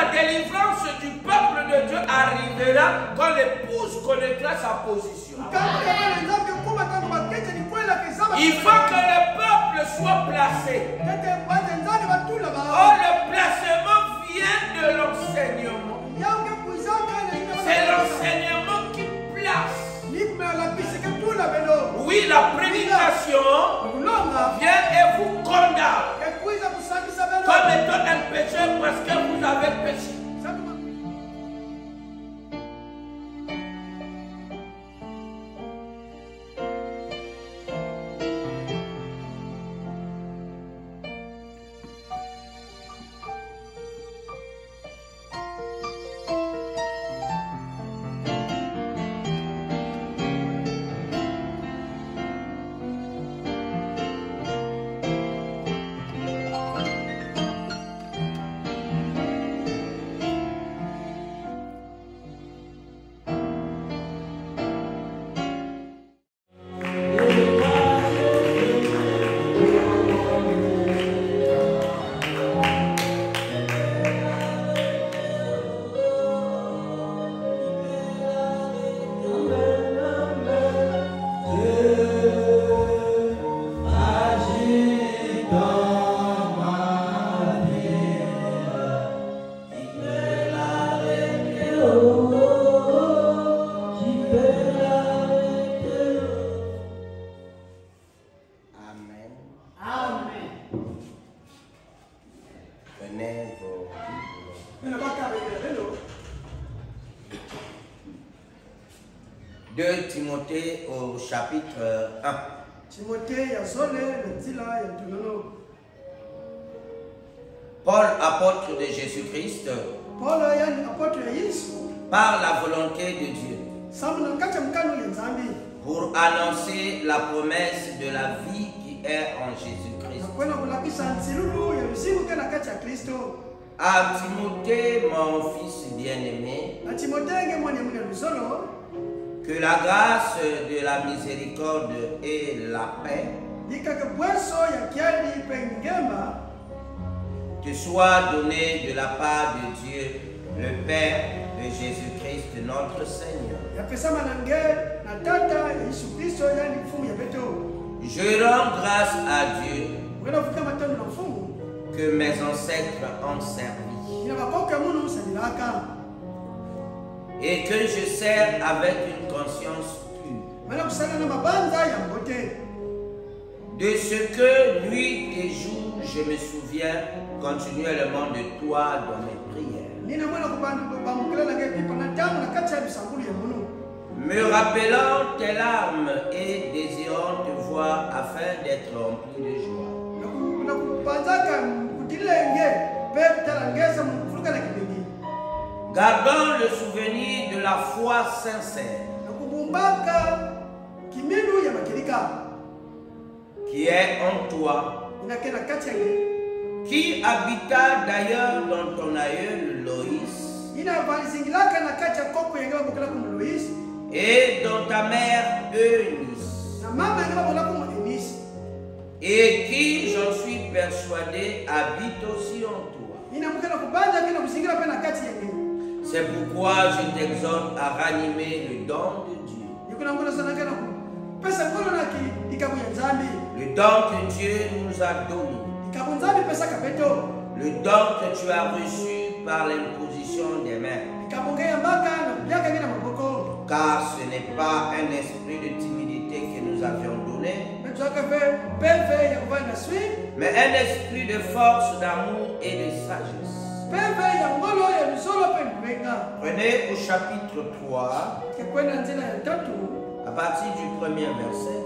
la délivrance du peuple de Dieu arrivera quand l'épouse connaîtra sa position. Il faut que le peuple soit placé. Oh, le placement vient de l'enseignement. C'est l'enseignement qui place. Oui, la prédication vient et vous condamne comme étant un pécheur parce que vous avez péché. Timothée au chapitre 1. Paul, apôtre de Jésus-Christ, par la volonté de Dieu, pour annoncer la promesse de la vie qui est en Jésus-Christ. À Timothée, mon fils bien-aimé, que la grâce de la miséricorde et la paix te soit donnée de la part de Dieu, le Père de Jésus-Christ, notre Seigneur. Je rends grâce à Dieu que mes ancêtres ont servi et que je sers avec une conscience pure de ce que nuit et jour je me souviens continuellement de toi dans mes prières, me rappelant tes larmes et désirant te voir afin d'être rempli de joie, gardant le souvenir de la foi sincère qui est en toi, qui habita d'ailleurs dans ton aïeul Loïs et dans ta mère Eunice, et qui, j'en suis persuadé, habite aussi en toi. C'est pourquoi je t'exhorte à ranimer le don de Dieu. Le don que Dieu nous a donné. Le don que tu as reçu par l'imposition des mains. Car ce n'est pas un esprit de timidité que nous avions donné, mais un esprit de force, d'amour et de sagesse. Prenez au chapitre 3, à partir du premier verset.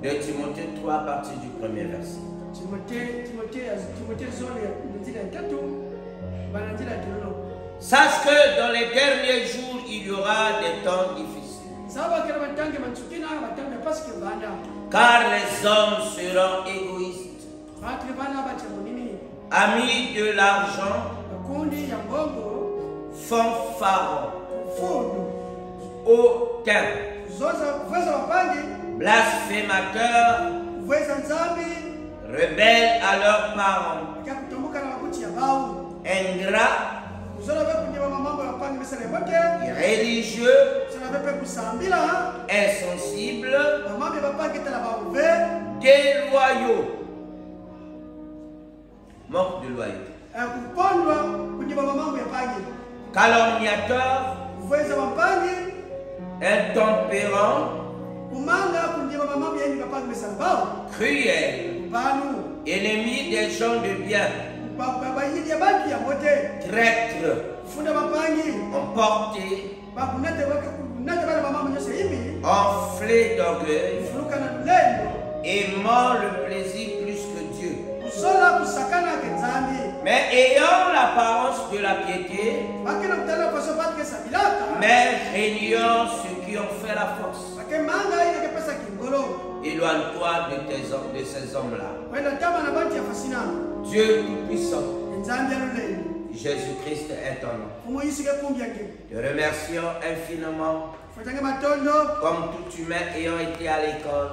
De Timothée 3 à partir du premier verset. Sache que dans les derniers jours, il y aura des temps difficiles. Car les hommes seront égoïstes, amis de l'argent, fanfarons, hautains, blasphémateurs, rebelles à leurs parents, ingrats, irréligieux, insensibles, déloyaux, manque de loyauté, calomniateurs, intempérants, cruels, ennemis des gens de bien, traîtres, emportés, enflés d'orgueil, aimant le plaisir plus que Dieu, mais ayant l'apparence de la piété, mais régnant ceux qui ont fait la force. Éloigne-toi de ces hommes-là. Dieu Tout-Puissant, Jésus-Christ est ton nom. Te remercions infiniment, comme tout humain ayant été à l'école,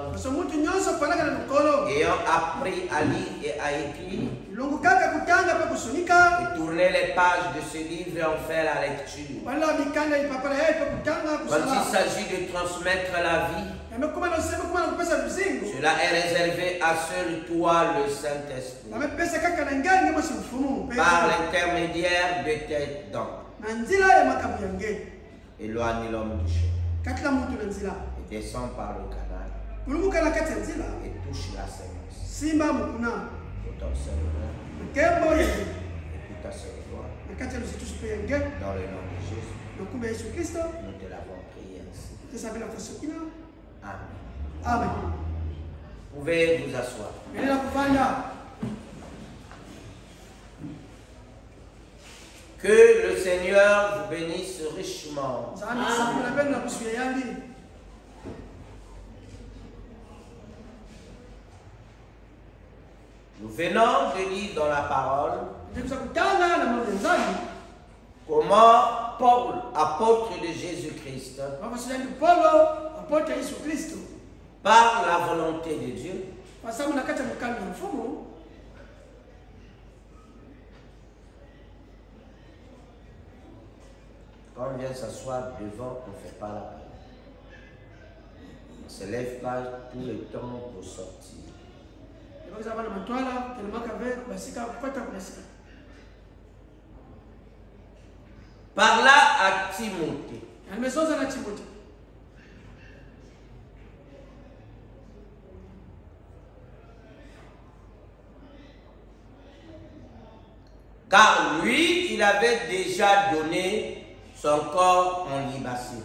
ayant appris à lire et à écrire, et tourner les pages de ce livre et en faire la lecture. Quand il s'agit de transmettre la vie, cela est réservé à seul toi, le Saint-Esprit, par l'intermédiaire de tes dons. Éloigne l'homme du chemin et descend par le canal et touche la sémence pour ton seul honneur et pour ta seule gloire. Dans le nom de Jésus, nous te l'avons prié ainsi. Amen. Amen. Vous pouvez vous asseoir. Que le Seigneur vous bénisse richement. Nous venons de lire dans la parole comment Paul, apôtre de Jésus-Christ, par la volonté de Dieu, quand on vient s'asseoir devant, on ne fait pas la prière. On ne se lève pas tout le temps pour sortir. Parla à Timothée. Car lui, il avait déjà donné son corps en libation.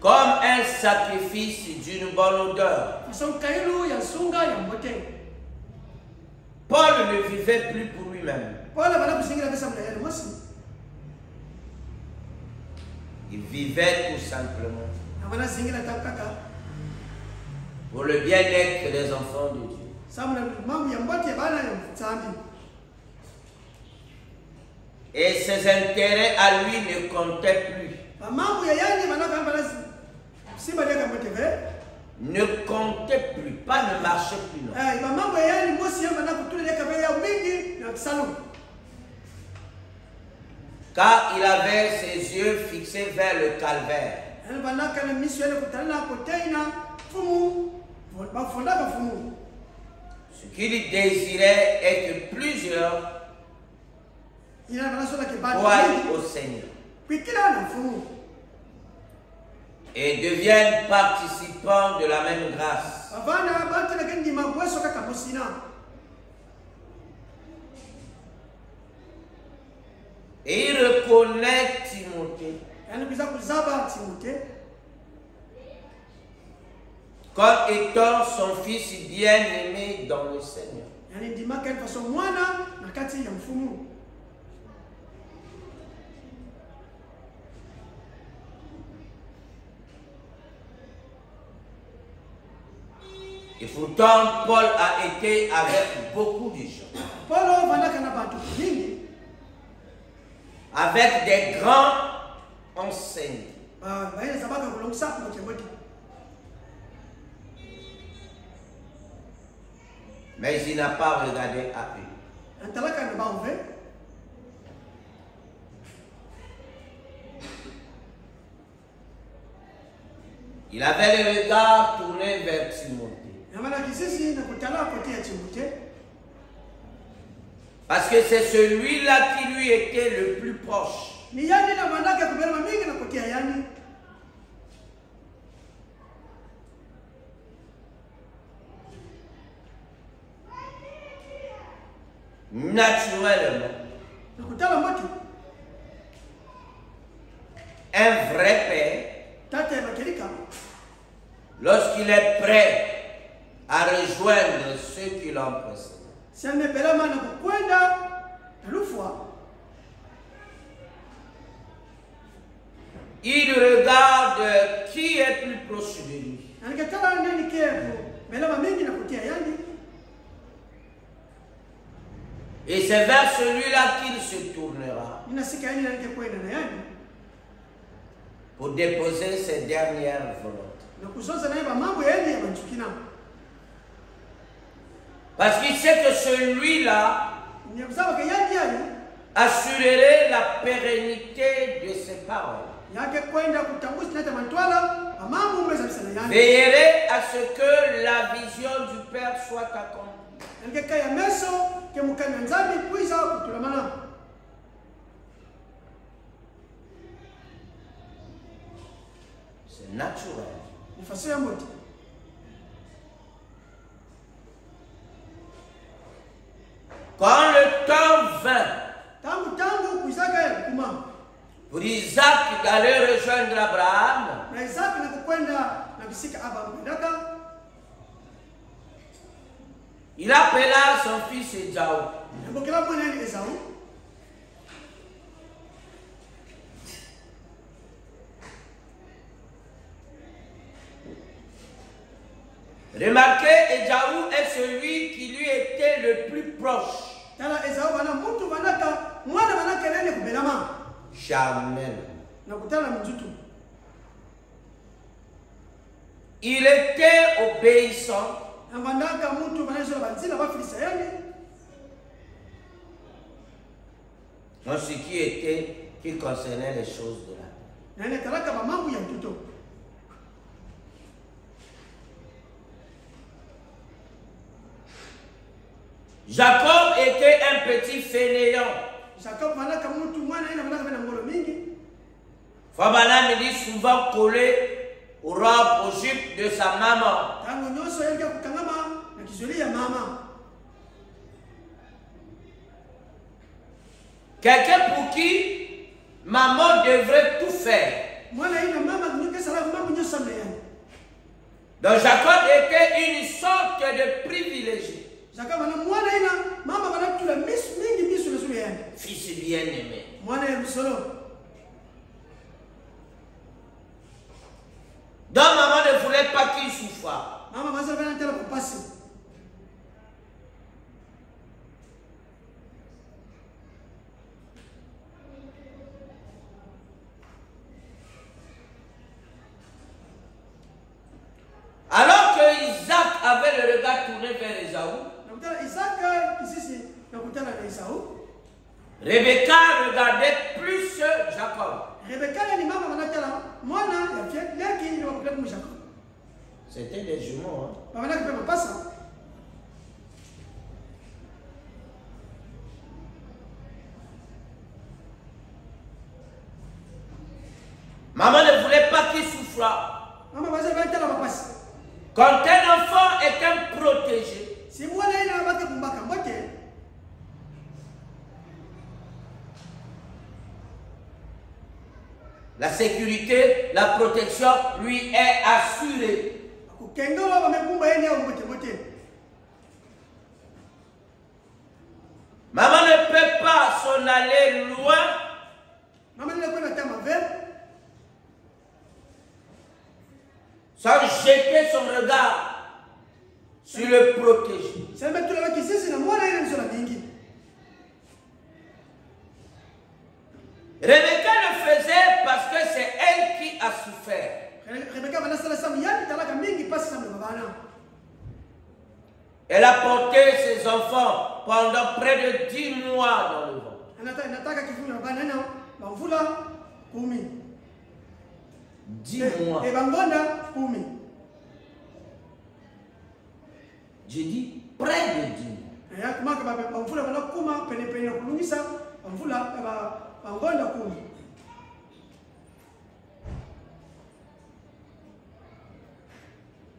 Comme un sacrifice d'une bonne odeur. Paul ne vivait plus pour lui-même. Il vivait tout simplement pour le bien-être des enfants de Dieu. Et ses intérêts à lui ne comptaient plus. Ne comptait plus, pas ne marchait plus. Non. Car il avait ses yeux fixés vers le calvaire. Ce qu'il désirait est que plusieurs croient au Seigneur et deviennent participants de la même grâce. Et il reconnaît Timothée comme étant son fils bien-aimé dans le Seigneur. Et pourtant, Paul a été avec beaucoup de gens. Avec des grands enseignants. Mais il n'a pas regardé à eux. Il avait le regard tourné vers Timothée. Parce que c'est celui-là qui lui était le plus proche. Naturellement, un vrai père, lorsqu'il est prêt à rejoindre ceux qui l'ont précédé, il regarde qui est plus proche de lui. Et c'est vers celui-là qu'il se tournera pour déposer ses dernières volontés. Parce qu'il sait que celui-là assurerait la pérennité de ses paroles. Veillerait à ce que la vision du Père soit accomplie. C'est naturel. Quand le temps vint pour Isaac d'aller rejoindre Abraham, il appela son fils Ésaü. Remarquez, Ésaü est celui qui lui était le plus proche. Jamais. Il était obéissant. Dans ce qui concernait les choses de la vie. Jacob était un petit fainéant. Fabana me dit souvent collé au robe, au jupe de sa maman. Quelqu'un pour qui maman devrait tout faire. Donc Jacob était une sorte de privilégié. Fils bien-aimé. Donc maman ne voulait pas qu'il souffre. Alors que Isaac avait le regard tourné vers Ésaü, Rebecca regardait plus Jacob. C'était des jumeaux. Maman ne voulait pas qu'il souffre. Quand un enfant est un protégé, la sécurité, la protection lui est assurée. Maman ne peut pas s'en aller loin sans jeter son regard sur le protégé. Rebecca le faisait parce que c'est elle qui a souffert. Elle a porté ses enfants pendant près de 10 mois dans le ventre. 10 mois. J'ai dit près de 10 mois.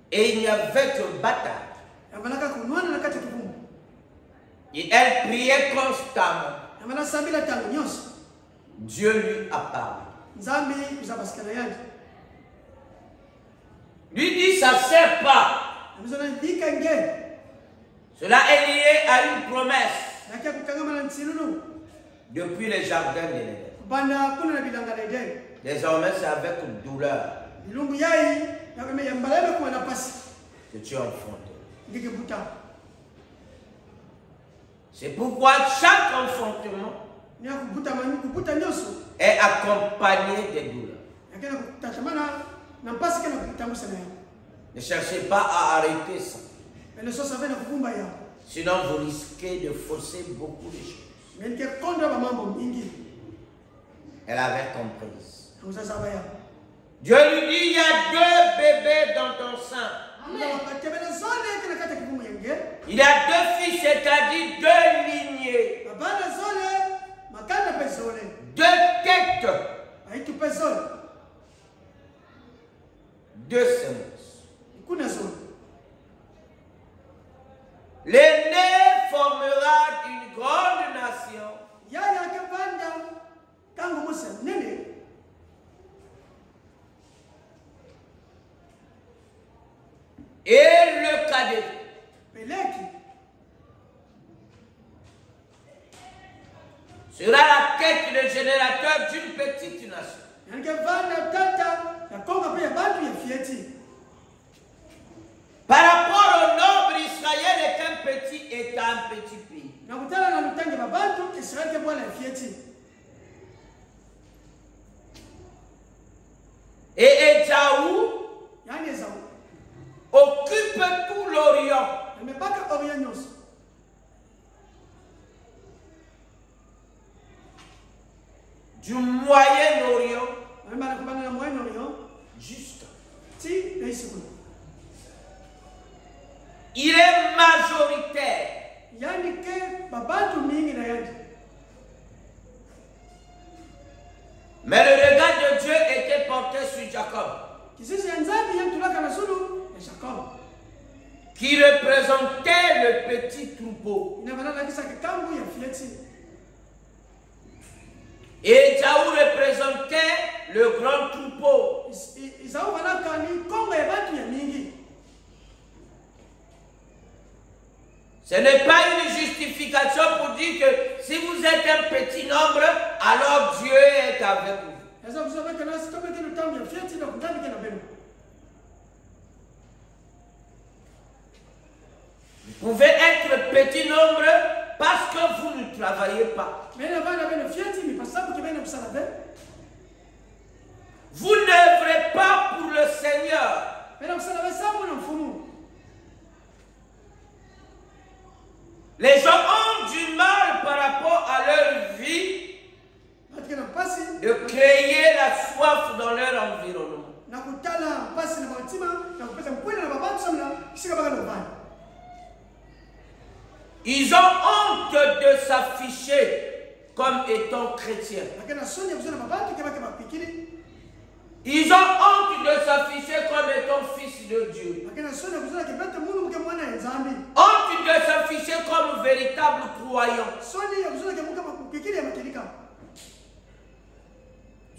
Et il n'y avait que bataille. Et elle priait constamment. Dieu lui a parlé. Lui dit, ça ne sert pas. Cela est lié à une promesse. Depuis les jardins d'Éden. Désormais, c'est avec douleur que tu es enfanté. C'est pourquoi chaque enfantement est accompagné des douleurs. Ne cherchez pas à arrêter ça. Sinon, vous risquez de fausser beaucoup de choses. Elle avait compris. Dieu lui dit, il y a 2 bébés dans ton sein. Il y a 2 filles, c'est-à-dire 2 lignées. 2 têtes. 2 semences. L'aîné formera une grande nation. Et le cadet sera la tête de générateur d'une petite nation. Par rapport au nombre, Israël est un petit pays. Et Ésaü occupe tout l'Orient. Du Moyen-Orient jusqu'à. Il est majoritaire. Mais le regard de Dieu était porté sur Jacob, qui représentait le petit troupeau. Et Ésaü représentait le grand troupeau. Ce n'est pas une justification pour dire que si vous êtes un petit nombre, alors Dieu est avec vous. Vous pouvez être petit nombre parce que vous ne travaillez pas. Vous n'œuvrez pas pour le Seigneur. Les gens ont du mal par rapport à leur vie de créer la soif dans leur environnement. Ils ont honte de s'afficher comme étant chrétiens. Ils ont honte de s'afficher comme étant fils de Dieu. Honte de s'afficher comme véritable croyant.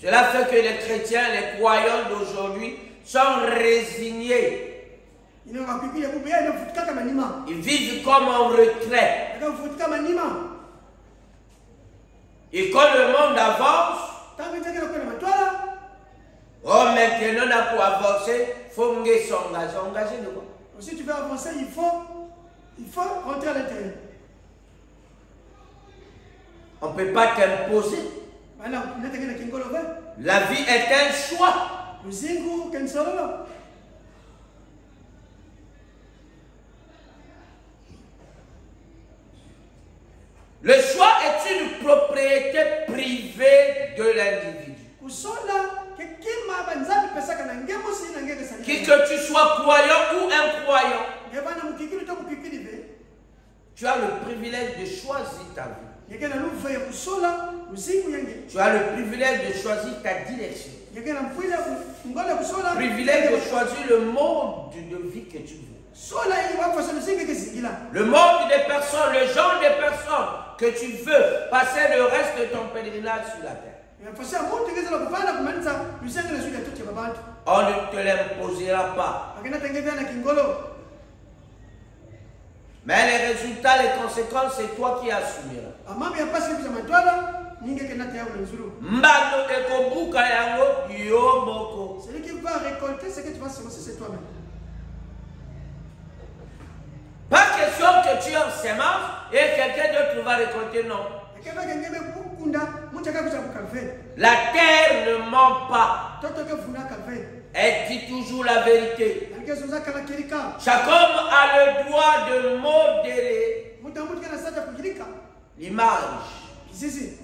Cela fait que les chrétiens, les croyants d'aujourd'hui sont résignés Ils vivent comme en retrait. Et quand le monde avance, oh, maintenant, on a pour avancer, il faut s'engager. Engager de quoi? Si tu veux avancer, il faut rentrer à l'intérieur. On ne peut pas t'imposer. La vie est un choix. Le choix est une propriété privée de l'individu. Qui que tu sois croyant ou incroyant, tu as le privilège de choisir ta vie. Tu as le privilège de choisir ta direction. Privilège de choisir le mode de vie que tu veux. Le mode des personnes, le genre de personnes que tu veux passer le reste de ton pèlerinage sur la terre. On ne te l'imposera pas. Mais les résultats, les conséquences, c'est toi qui assumeras. Celui qui va récolter ce que tu vas semencer, c'est toi-même. Pas question que tu en sémences et quelqu'un d'autre va récolter, non. La terre ne ment pas. Elle dit toujours la vérité. Chaque homme a le droit de modérer l'image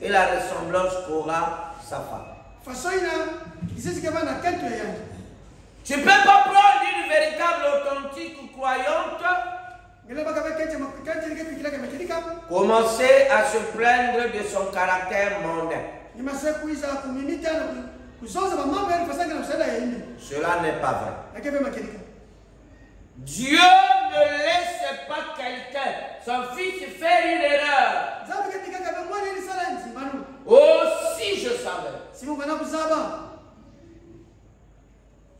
et la ressemblance qu'aura sa femme. Tu ne peux pas prendre une véritable authentique ou croyante, commencer à se plaindre de son caractère mondain. Cela n'est pas vrai. Dieu ne laisse pas quelqu'un, son fils, faire une erreur. Oh, si je savais.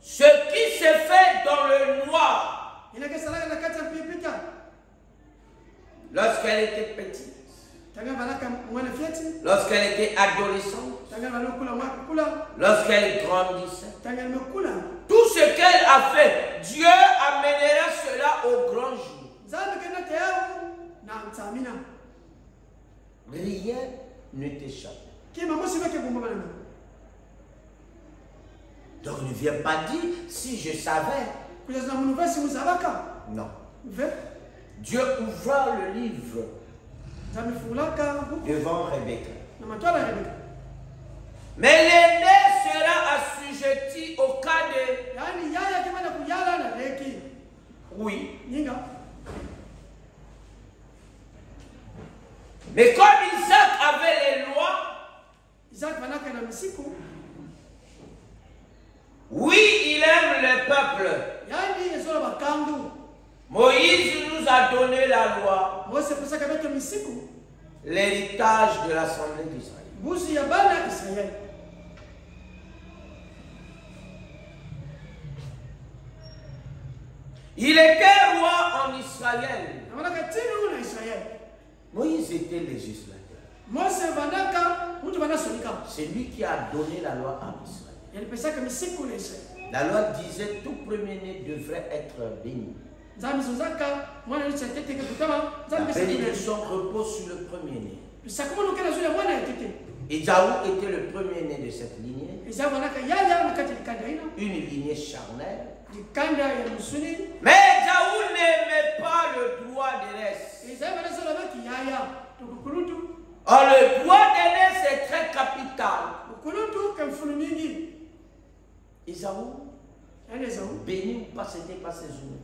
Ce qui se fait dans le noir, lorsqu'elle était petite, lorsqu'elle était adolescente, lorsqu'elle grandissait, tout ce qu'elle a fait, Dieu amènera cela au grand jour. Rien ne t'échappe. Donc ne viens pas dire si je savais. Non. Dieu ouvra le livre devant Rebecca. Mais l'aîné sera assujetti au cas de... Oui. Mais comme Isaac avait les lois, oui, il aime le peuple. Moïse nous a donné la loi, l'héritage de l'Assemblée d'Israël. Il était roi en Israël. Moïse était législateur. C'est lui qui a donné la loi à Israël. La loi disait tout premier-né devrait être béni. La bénédiction repose sur le premier-né. Ésaü était le premier-né de cette lignée. Une lignée charnelle. Mais Ésaü n'aimait pas le droit d'aînesse. Or, le droit d'aînesse est très capital. Ésaü, béni ou pas, c'était pas ses jours.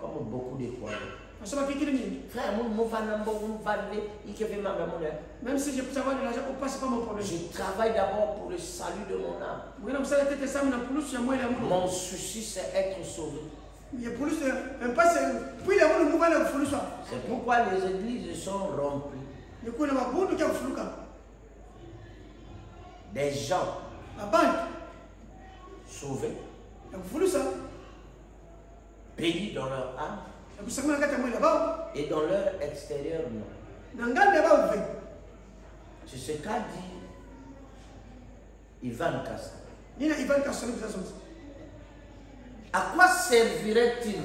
Comme beaucoup de croyants. Frère, même si je peux avoir de l'argent, c'est pas mon problème. Je travaille d'abord pour le salut de mon âme. Mon souci, c'est être sauvé. C'est pourquoi les églises sont remplies. Des gens sauvés pays dans leur âme et dans leur extérieur, non. C'est ce qu'a dit Ivan Castro. À quoi servirait-il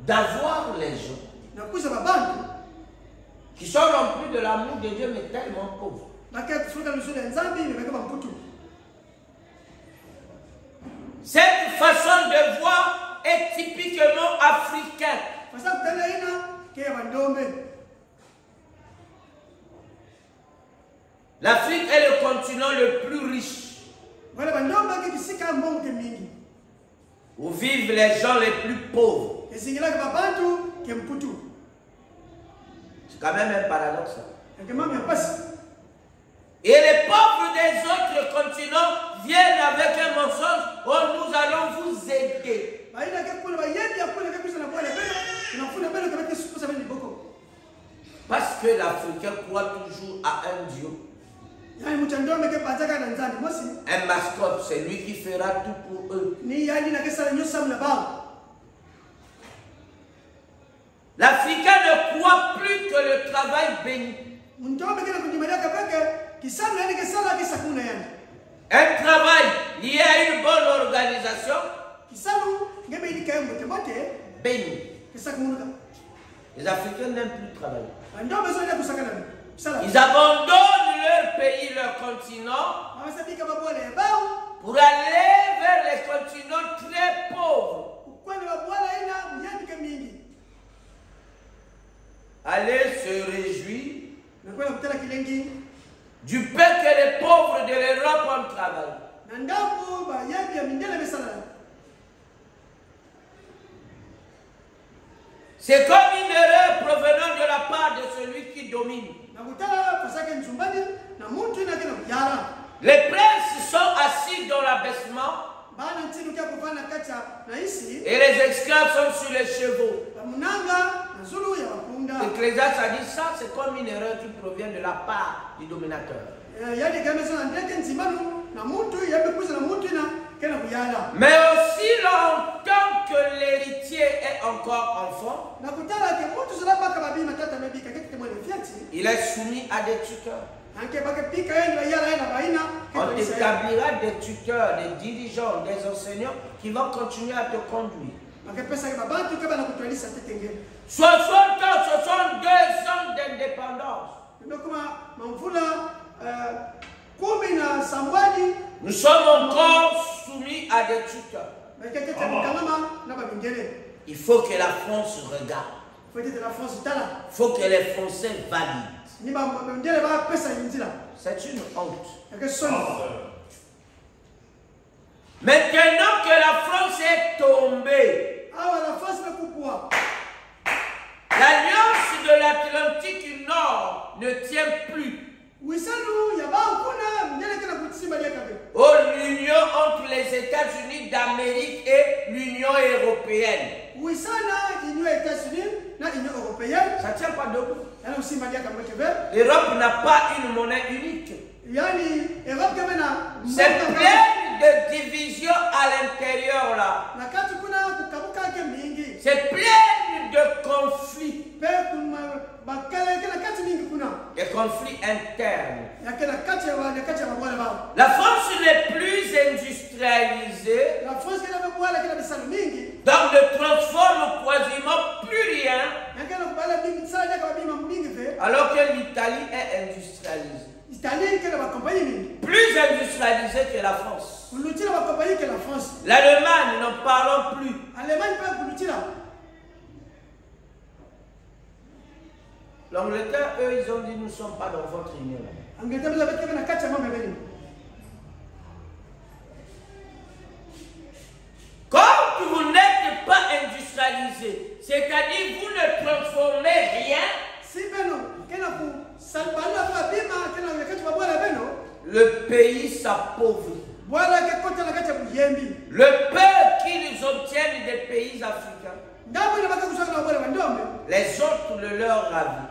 d'avoir les gens qui sont remplis de l'amour de Dieu mais tellement pauvres? Cette façon de voir est typiquement africaine. L'Afrique est le continent le plus riche, où vivent les gens les plus pauvres. C'est quand même un paradoxe. Et les pauvres des autres continents viennent avec un mensonge. Oh, nous allons vous aider. Parce que l'Africain croit toujours à un Dieu. Un mascotte, c'est lui qui fera tout pour eux. L'Africain ne croit plus que le travail bénit. Un travail lié à une bonne organisation bénit. Les Africains n'aiment plus travailler. Ils abandonnent leur pays, leur continent pour aller vers les continents très pauvres. Aller se réjouir du peu que les pauvres de l'Europe ont travaillé. C'est comme une erreur provenant de la part de celui qui domine. Les princes sont assis dans l'abaissement et les esclaves sont sur les chevaux. Ecclésiaste a dit ça, c'est comme une erreur qui provient de la part du dominateur. Mais aussi longtemps que l'héritier est encore enfant, il est soumis à des tuteurs. On établira des tuteurs, des dirigeants, des enseignants qui vont continuer à te conduire. 60 ans, 62 ans d'indépendance. Nous sommes encore soumis à des tuteurs. Il faut que la France regarde. Il faut que les Français valident. C'est une honte. Maintenant que la France est tombée, l'alliance de l'Atlantique Nord ne tient plus. Oh, l'union entre les États-Unis d'Amérique et l'Union européenne. Ça ne tient pas debout. L'Europe n'a pas une monnaie unique. C'est plein de divisions à l'intérieur là. C'est plein de conflits. Des conflits internes. La France n'est plus industrialisée. Donc ne transforme quasiment plus rien. Alors que l'Italie est industrialisée. Plus industrialisée que la France. L'Allemagne, n'en parlons plus. L'Angleterre, eux, ils ont dit nous ne sommes pas dans votre union. Quand vous n'êtes pas industrialisé, c'est-à-dire vous ne transformez rien, le pays s'appauvrit. Le peu qu'ils obtiennent des pays africains, les autres le leur ravit.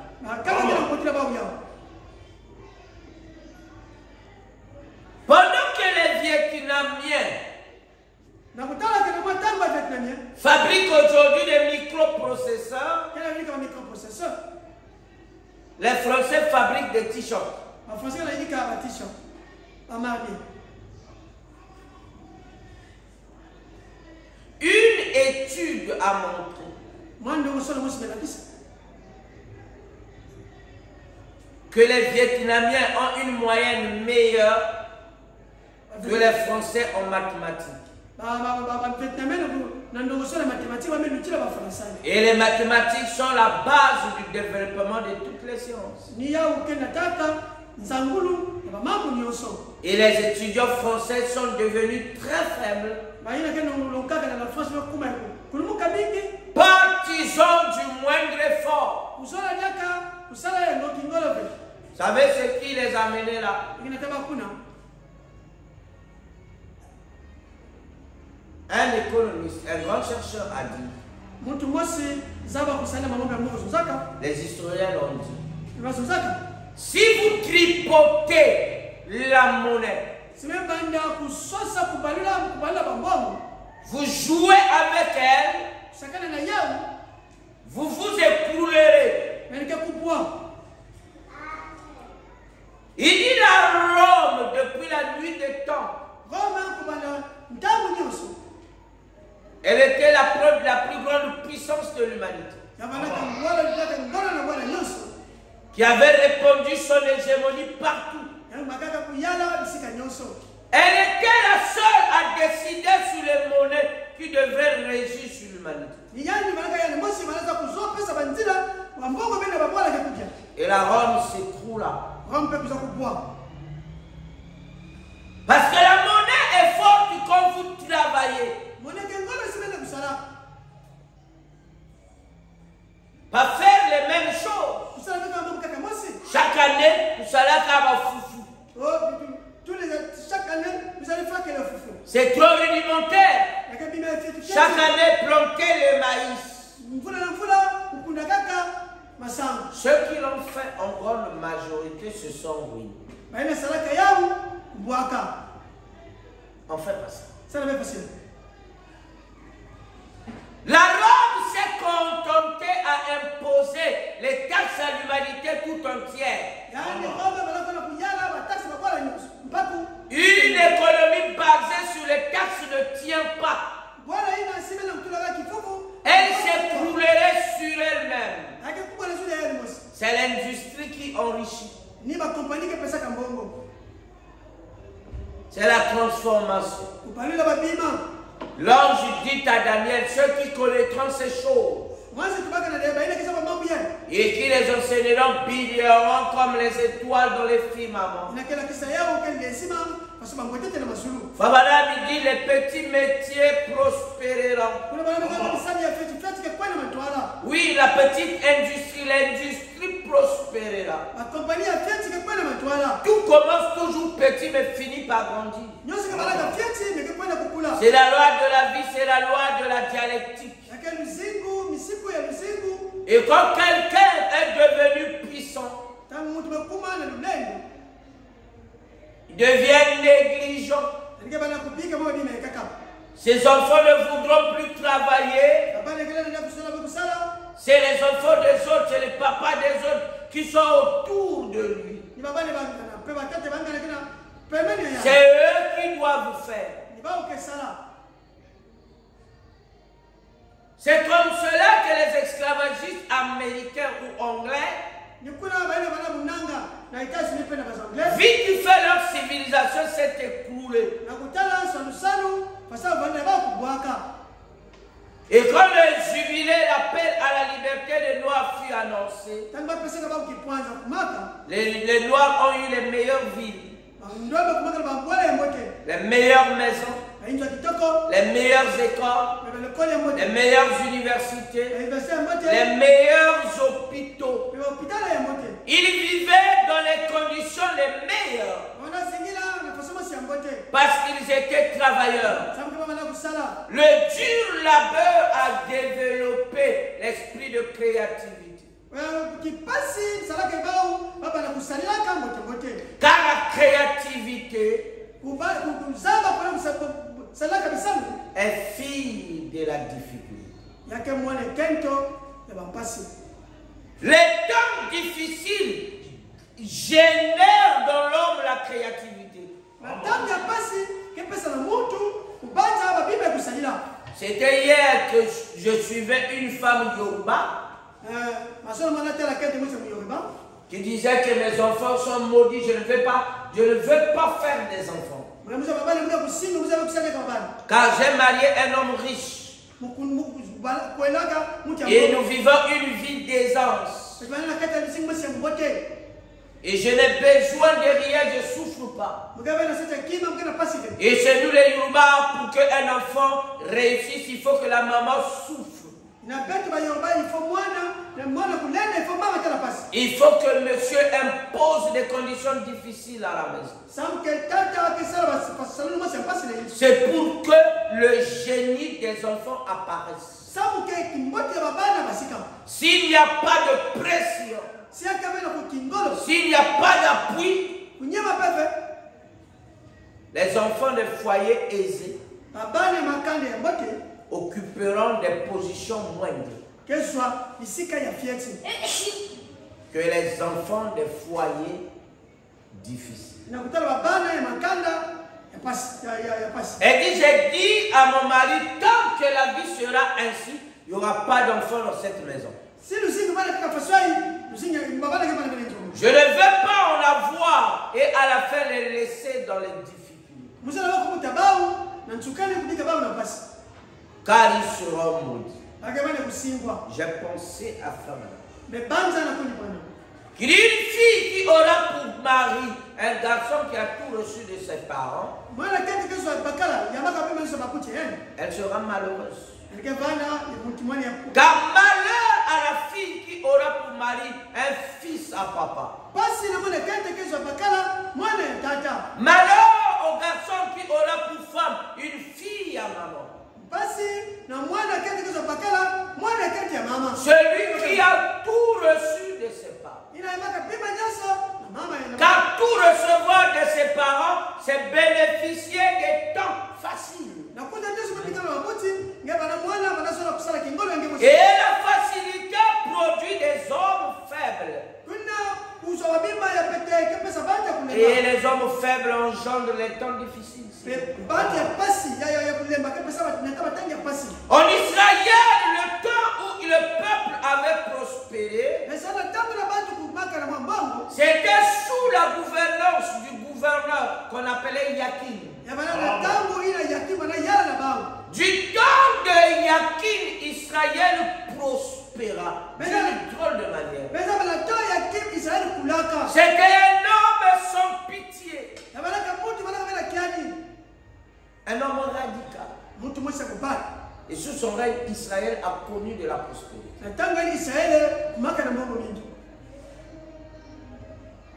Pendant que les Vietnamiens fabriquent aujourd'hui des microprocesseurs. Les Français fabriquent des t-shirts. Une étude a montré que les Vietnamiens ont une moyenne meilleure que les Français en mathématiques. Et les mathématiques sont la base du développement de toutes les sciences. Et les étudiants français sont devenus très faibles. Partisans du moindre effort. Vous savez ce qui les a menés là? Un économiste, un grand chercheur a dit, les historiens l'ont dit, si vous tripotez la monnaie, vous jouez avec elle, vous vous écroulerez. Il dit la Rome depuis la nuit des temps. Elle était la plus grande puissance de l'humanité, qui avait répandu son hégémonie partout. Elle était la seule à décider sur les monnaies qui devraient régir sur l'humanité. Et la Rome s'écroula. Parce que la monnaie est forte quand vous travaillez. Pas faire les mêmes choses. Chaque année, vous allez faire un foufou. Chaque année, vous allez faire que le foufou. C'est trop rudimentaire. Chaque année, planter le maïs. Ceux qui l'ont fait en grande majorité se sont ruinés. On fait pas ça. La Rome s'est contentée à imposer les taxes à l'humanité tout entière. Une économie basée sur les taxes ne tient pas. Elle s'écroulerait sur elle-même. C'est l'industrie qui enrichit. C'est la transformation. L'ange dit à Daniel, ceux qui connaîtront ces choses et qui les enseigneront brilleront comme les étoiles dans les firmaments. Fabadam dit les petits métiers prospéreront. Oui, la petite industrie, l'industrie prospérera. Tout commence toujours petit mais finit par grandir. C'est la loi de la vie, c'est la loi de la dialectique. Et quand quelqu'un est devenu puissant, il devient négligent. Ses enfants ne voudront plus travailler. C'est les enfants des autres, c'est les papas des autres qui sont autour de lui. C'est eux qui doivent faire. C'est comme cela que les esclavagistes américains ou anglais, vite qu'ils fait leur civilisation s'est écroulée. Et quand le jubilé, l'appel à la liberté des Noirs fut annoncé, les Noirs ont eu les meilleures villes, les meilleures maisons, les meilleures écoles, les meilleures universités, les meilleurs hôpitaux. Ils vivaient dans les conditions les meilleures parce qu'ils étaient travailleurs. Le dur labeur a développé l'esprit de créativité. Car la créativité est fille de la difficulté. Les temps difficiles génèrent dans l'homme la créativité. C'était hier que je suivais une femme Yoruba qui disait que mes enfants sont maudits, je ne veux pas faire des enfants. Car j'ai marié un homme riche. Et nous vivons une vie d'aisance. Et je n'ai besoin de rien, je ne souffre pas. Et chez nous les Yoruba, pour qu'un enfant réussisse, il faut que la maman souffre. Il faut que monsieur impose des conditions difficiles à la maison. C'est pour que le génie des enfants apparaisse. S'il n'y a pas de pression, s'il n'y a pas d'appui, les enfants des foyers aisés occuperont des positions moindres que les enfants des foyers difficiles. Elle dit, j'ai dit à mon mari, tant que la vie sera ainsi, il n'y aura pas d'enfants dans cette maison. Je ne veux pas en avoir et à la fin les laisser dans les difficultés. Car ils seront maudits. J'ai pensé à Femme. Qu'il y ait une fille qui aura pour mari un garçon qui a tout reçu de ses parents, elle sera malheureuse. Car malheur à la fille qui aura pour mari un fils à papa. Malheur au garçon qui aura pour femme une fille à maman. Celui qui a tout reçu de ses parents. Car tout recevoir de ses parents, c'est bénéficier des temps faciles. Et la facilité produit des hommes faibles. Et les hommes faibles engendrent les temps difficiles. En Israël, le temps où le peuple avait prospéré, c'était sous la gouvernance du gouverneur qu'on appelait Yakin. Du temps de Yakin, Israël prospéra d'une drôle de manière. C'était un homme sans pitié. Un homme radical. Et sous son règne, Israël a connu de la prospérité.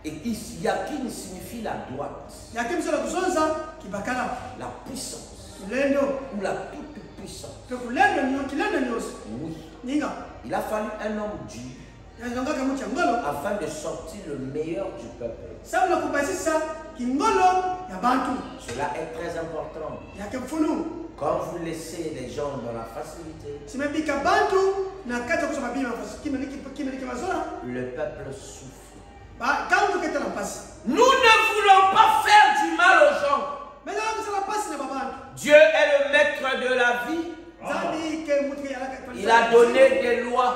Et Yakin signifie la droite, la puissance, ou la toute puissance. Oui. Il a fallu un homme dur afin de sortir le meilleur du peuple. Cela est très important. Quand vous laissez les gens dans la facilité, le peuple souffre. Nous ne voulons pas faire du mal aux gens. Dieu est le maître de la vie. Il a donné des lois.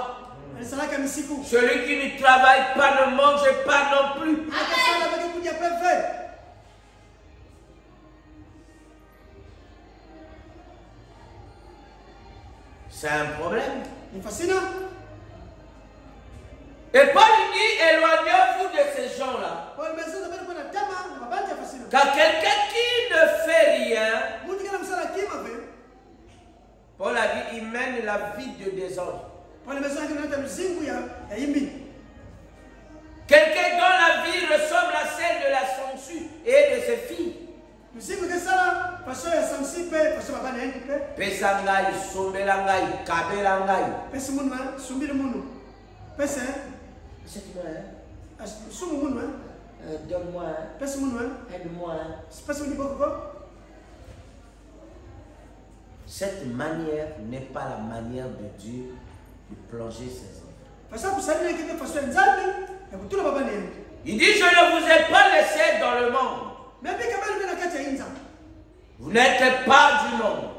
Celui qui ne travaille pas ne mange pas non plus. C'est un problème. Et Paul dit, éloignez-vous de ces gens-là. Car quelqu'un qui ne fait rien, Paul a dit, il mène la vie de désordre. Quelqu'un dont la vie ressemble à celle de la sangsue et de ses filles. Pesangai, sombelangai, kabelangai. Donne-moi, aide-moi. Cette manière n'est pas la manière de Dieu de plonger ses enfants. Il dit, je ne vous ai pas laissé dans le monde. Vous n'êtes pas du monde.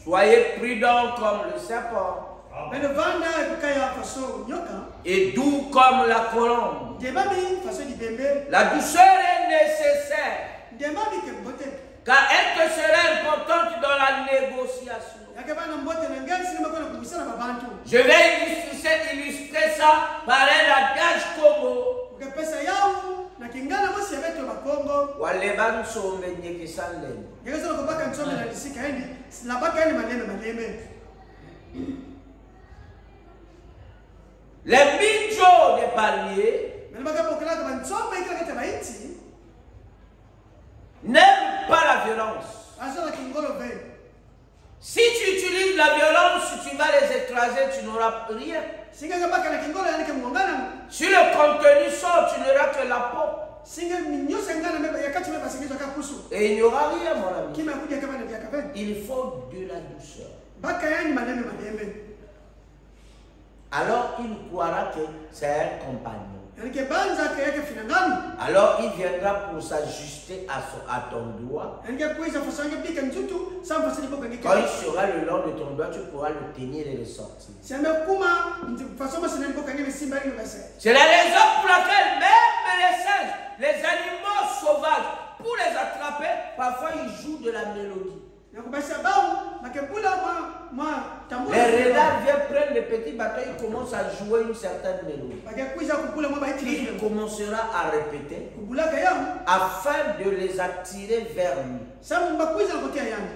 Soyez prudents comme le serpent. Et doux comme la colombe. La douceur est nécessaire. Car elle te sera importante dans la négociation. Je vais illustrer ça par un adage Congo. Les minjos des palmiers n'aiment pas la violence. Si tu utilises la violence, tu vas les écraser, tu n'auras rien. Si le contenu sort, tu n'auras que la peau. Et il n'y aura rien, mon ami. Il faut de la douceur. Alors il croira que c'est un compagnon. Alors il viendra pour s'ajuster à ton doigt. Quand il sera le long de ton doigt, tu pourras le tenir et le sortir. C'est la raison pour laquelle même les singes, les animaux sauvages, pour les attraper, parfois ils jouent de la mélodie. Les renards viennent prendre les petits bateaux, ils commencent à jouer une certaine mélodie. Il commencera à répéter afin de les attirer vers lui.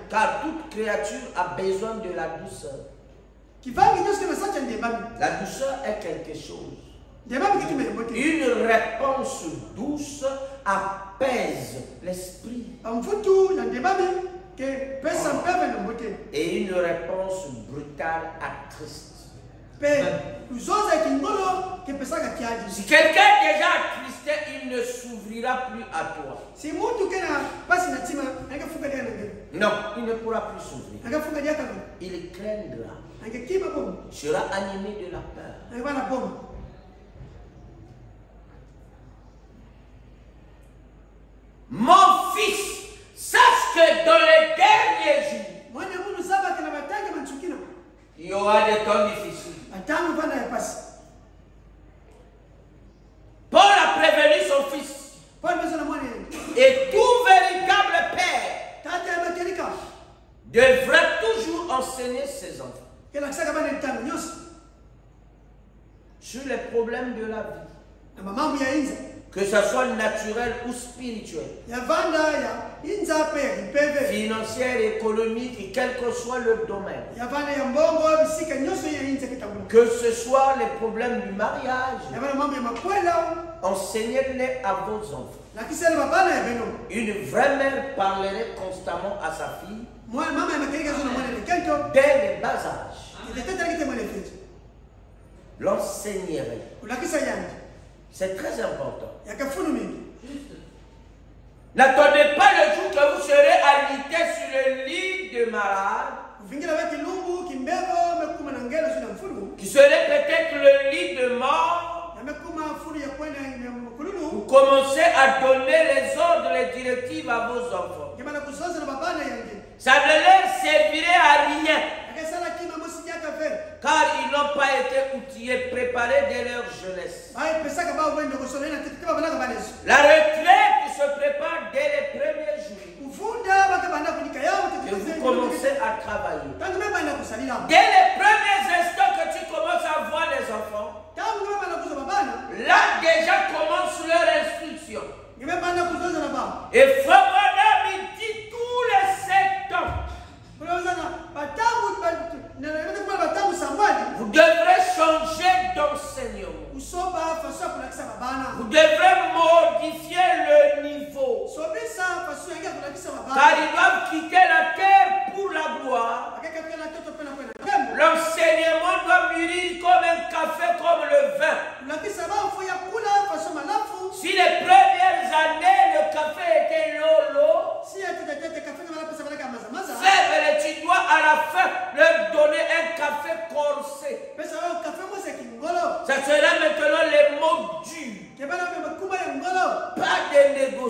Car toute créature a besoin de la douceur. La douceur est quelque chose. Une réponse douce apaise l'esprit. Et une réponse brutale attriste. Si quelqu'un est déjà attristé, il ne s'ouvrira plus à toi. Non, il ne pourra plus s'ouvrir. Il craindra. Il sera animé de la peur. Mon fils, sache que dans les derniers jours, il y aura des temps difficiles. Paul a prévenu son fils. Et tout véritable père devrait toujours enseigner ses enfants sur les problèmes de la vie. Que ce soit naturel ou spirituel, financier, économique, quel que soit le domaine. Que ce soit les problèmes du mariage, enseignez-les à vos enfants. Une vraie mère parlerait constamment à sa fille dès les bas âges. L'enseignerait. C'est très important. N'attendez pas le jour que vous serez alité sur le lit de malade, qui serait peut-être le lit de mort. Vous commencez à donner les ordres, les directives à vos enfants. Ça ne leur servirait à rien. Car ils n'ont pas été outillés, préparés dès leur jeunesse. La retraite se prépare dès les premiers jours. Et vous commencez à travailler. Dès les premiers instants que tu commences à voir les enfants, là déjà commence leur instruction. Et Frère Branham, il dit tous les 7 ans. Vous devrez changer d'enseignement. Vous devrez modifier le niveau. Car ils doivent quitter la terre pour la gloire. L'enseignement doit mûrir comme un café, comme le vin. Si les premières années le café était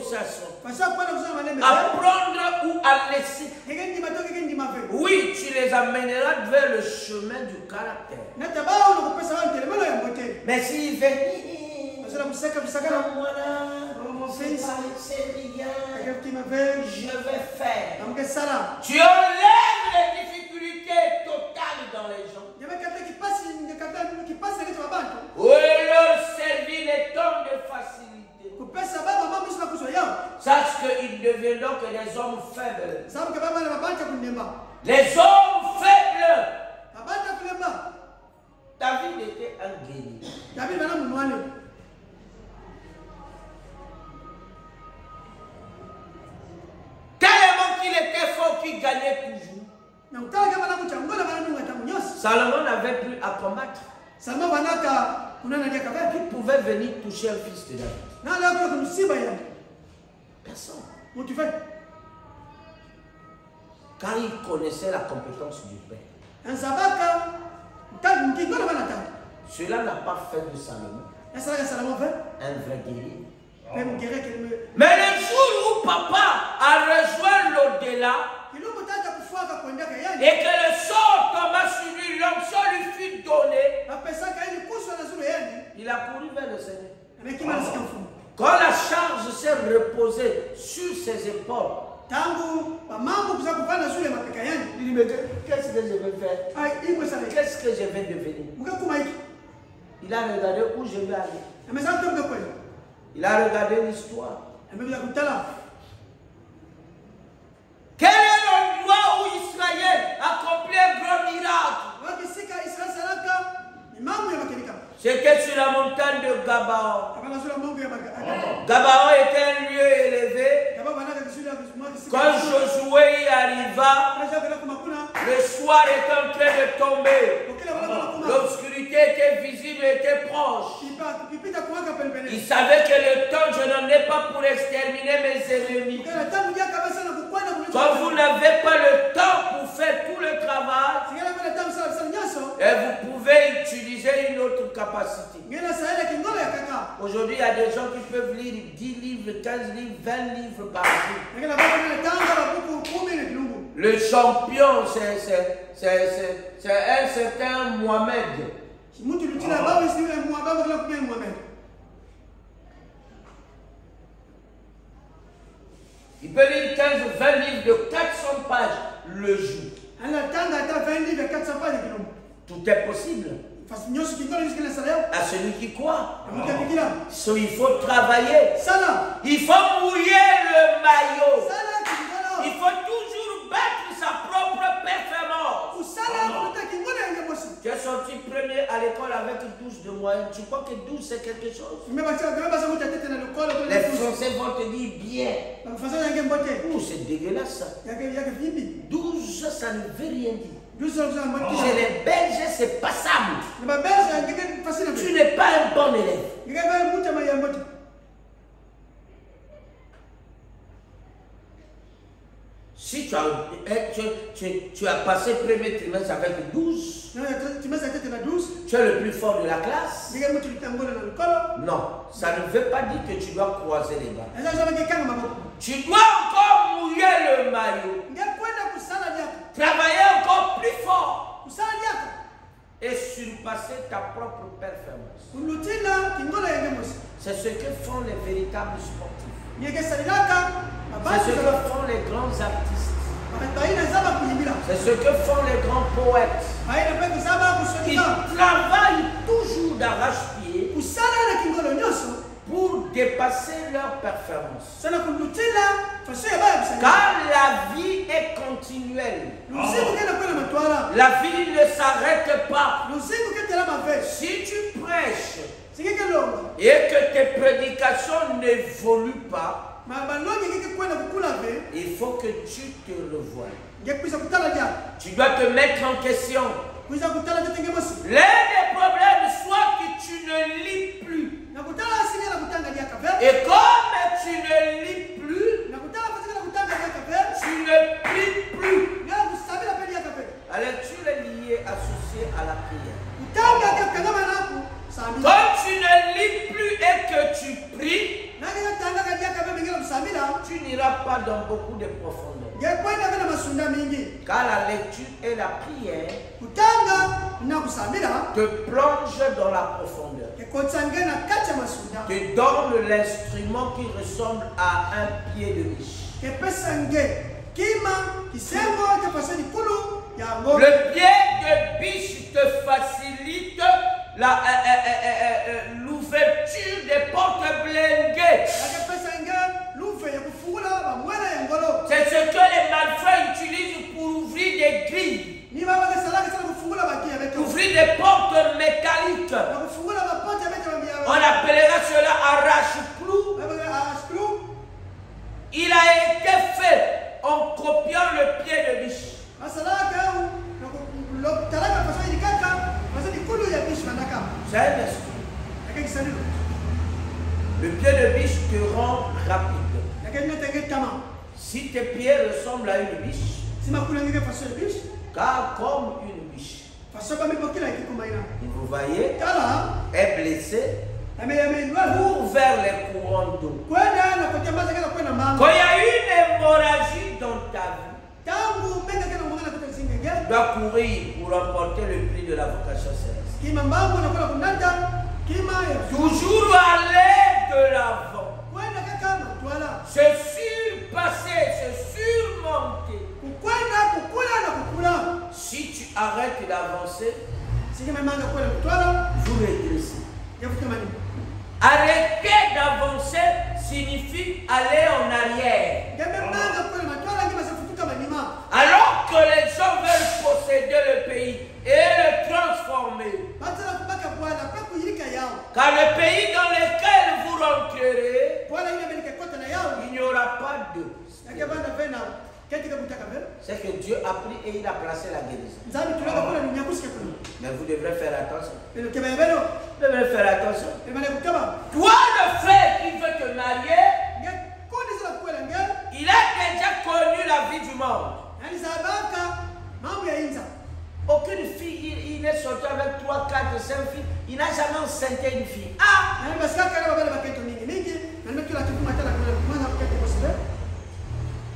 négociation. Apprendre ou à laisser. Oui, tu les amèneras vers le chemin du caractère. Mais s'il fait c'est rien, je vais faire. Tu enlèves les difficultés totales dans les gens. Ou leur servir les temps de facilité. Sache qu'ils deviendront que des hommes faibles. Les hommes faibles. David était un guerrier. Tellement qu'il était fort qu'il gagnait toujours. Salomon n'avait plus à combattre. Qui pouvait venir toucher un fils de David? Personne. Car il connaissait la compétence du Père. Cela n'a pas fait de Salomon un vrai guerrier. Mais le jour où papa a rejoint l'au-delà et que le sort tomba sur lui, l'onction lui fut donnée, il a couru vers le Seigneur. Quand la charge s'est reposée sur ses épaules, il dit, mais qu'est-ce que je vais faire? Qu'est-ce que je vais devenir? Il a regardé où je vais aller. Il a regardé l'histoire. Quel est l'endroit où Israël accomplit un grand miracle? C'était sur la montagne de Gabaon. Gabaon était un lieu élevé. Quand Josué y arriva, le soir était en train de tomber. L'obscurité était visible et était proche. Il savait que le temps, je n'en ai pas pour exterminer mes ennemis. Quand vous n'avez pas le temps pour faire tout le travail, et vous pouvez utiliser une autre capacité. Aujourd'hui, il y a des gens qui peuvent lire 10 livres, 15 livres, 20 livres par jour. Le champion, c'est un certain Mohamed. Il peut lire 15 ou 20 livres de 400 pages le jour. Tout est possible à celui qui croit. Il faut travailler. Il faut mouiller le maillot. Il faut toujours battre sa propre performance. Tu es sorti premier à l'école avec 12 de moyenne. Tu crois que 12 c'est quelque chose? Les Français vont te dire bien. C'est dégueulasse ça. 12 ça ne veut rien dire. Chez les Belges, c'est passable. Tu n'es pas un bon élève. Si tu as passé le premier trimestre avec 12, tu es le plus fort de la classe. Non, ça ne veut pas dire que tu dois croiser les bras. Tu dois encore mouiller le maillot. Travailler encore plus fort. Et surpasser ta propre performance. C'est ce que font les véritables sportifs. C'est ce que font les grands artistes. C'est ce que font les grands poètes. Ils travaillent toujours d'arrache-pied pour dépasser leur performance. Car la vie est continuelle. La vie ne s'arrête pas. Si tu prêches et que tes prédications n'évoluent pas, il faut que tu te revoies. Tu dois te mettre en question. L'un des problèmes, soit que tu ne lis plus. Et comme tu ne lis plus, tu ne pries plus. La lecture est liée, associée à la prière. Quand tu ne lis plus et que tu pries, n'ira pas dans beaucoup de profondeur. Car la lecture et la prière te plongent dans la profondeur. Te donne l'instrument qui ressemble à un pied de biche. Le pied de biche te facilite l'ouverture des portes blindées. C'est ce que les malfaits utilisent pour ouvrir des grilles. Ouvrir des portes métalliques. On appellera cela arrache-clou. Il a été fait en copiant le pied de biche. C'est un esprit. Le pied de biche te rend rapide. Si tes pieds ressemblent à une biche, car comme une biche, vous voyez, est blessé, court vers les courants d'eau. Quand il y a une hémorragie dans ta vie, tu dois courir pour remporter le prix de la vocation céleste. Toujours aller de l'avant. Se surpasser, se surmonter. Si tu arrêtes d'avancer, vous régressez. Arrêter d'avancer signifie aller en arrière. Alors que les gens veulent posséder le pays et le transformer. Car le pays dans lequel vous rentrerez, il n'y aura pas d'eux. C'est que Dieu a pris et il a placé la guérison. Mais vous devrez faire attention. Vous devrez faire attention. Toi, le frère qui veut te marier, il a déjà connu la vie du monde. Aucune fille, il est sorti avec 3, 4, 5 filles. Il n'a jamais enceinté une fille. Ah!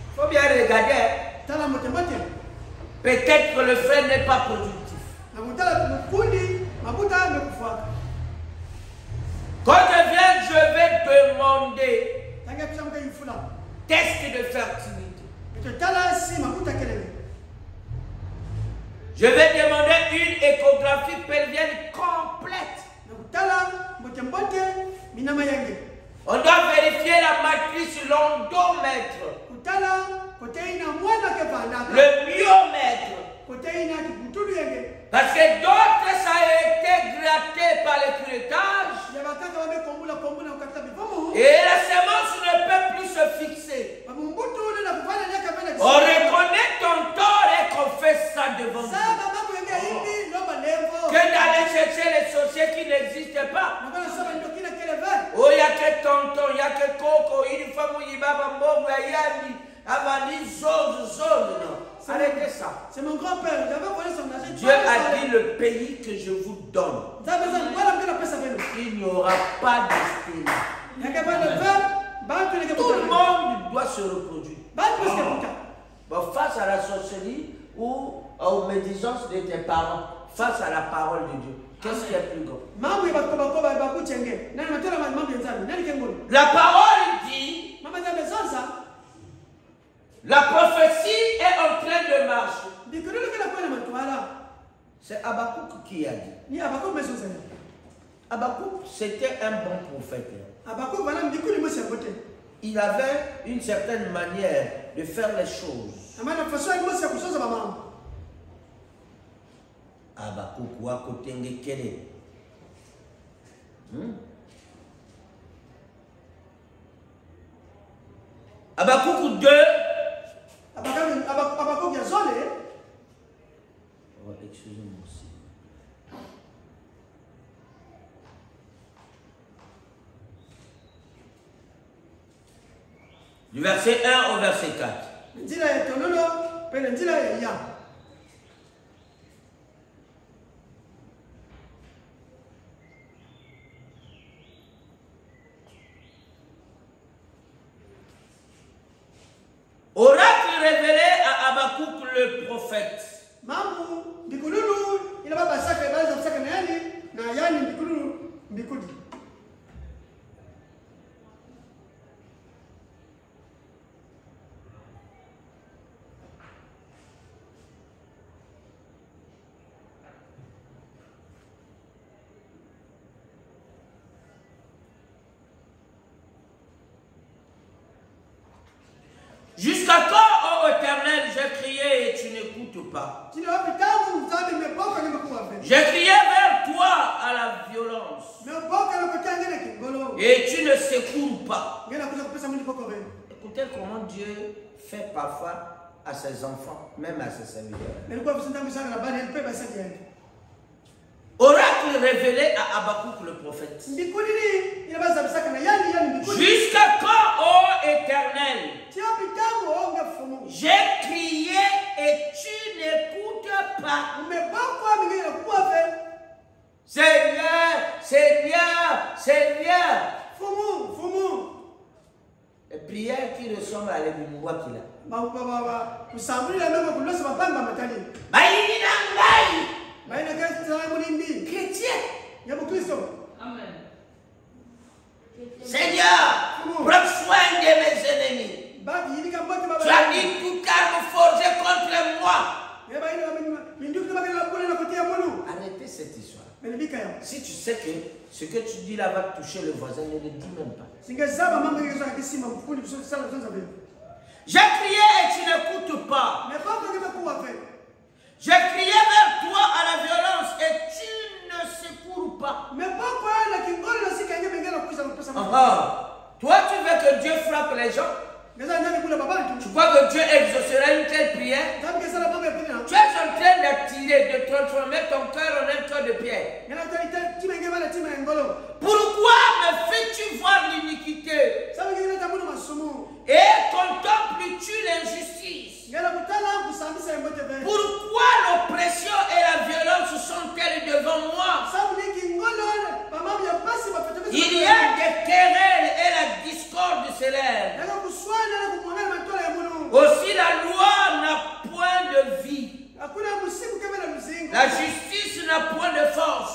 Il faut bien regarder. Peut-être que le frère n'est pas productif. Quand je viens, je vais demander test de fertilité. Je vais demander une échographie pelvienne complète. On doit vérifier la matrice, l'endomètre, le myomètre. Parce que d'autres, ça a été gratté par les curettages. Et la semence ne peut plus se fixer. On reconnaît ton tort et qu'on fait ça devant Dieu. Que d'aller chercher les sorciers qui n'existent pas. Oh, il n'y a que tonton, il n'y a que coco, il faut mouiller baba mbogo, yandi, avani, zose, non. Arrêtez ça. C'est mon grand-père. Dieu a dit le pays que je vous donne. Il n'y aura pas d'esprit. Tout le monde doit se reproduire. Bon, face à la sorcellerie ou aux médisances de tes parents, face à la parole de Dieu, qu'est-ce qui est plus grand? La parole dit, la prophétie est en train de marcher. C'est Habakkuk qui a dit. Habakkuk, c'était un bon prophète. Il avait une certaine manière de faire les choses. Habakkuk, wa kotenge kele. Habakkuk 2. Oh, excusez-moi aussi. Du verset 1 au verset 4. prophète. Jusqu'à quand, ô Éternel, j'ai crié et tu n'écoutes pas. J'ai crié vers toi à la violence et tu ne secours pas. Écoutez comment Dieu fait parfois à ses enfants, même à ses serviteurs. Oracle révélé à Habakkuk le prophète. Jusqu'à quand, ô Éternel, j'ai crié et tu n'écoutes pas. Seigneur, Seigneur, Seigneur. Les prières qui ressemblent à l'éboumoua qu'il a. Chrétien. Amen. Seigneur, prends soin de mes ennemis. Tu as dit toute arme forgée contre moi. Arrêtez cette histoire. Si tu sais que ce que tu dis là va toucher le voisin, ne le dis même pas. J'ai crié et tu n'écoutes pas. J'ai crié vers toi à la violence et tu ne secours pas. Toi, tu veux que Dieu frappe les gens? Tu crois que Dieu exaucera une telle prière? Tu es en train d'attirer, de transformer ton cœur en un cœur de pierre. Pourquoi me fais-tu voir l'iniquité? Et contemples-tu l'injustice? Pourquoi l'oppression et la violence sont-elles devant moi? Il y a des querelles et la discorde s'élève. Aussi la loi n'a point de vie. La justice n'a point de force.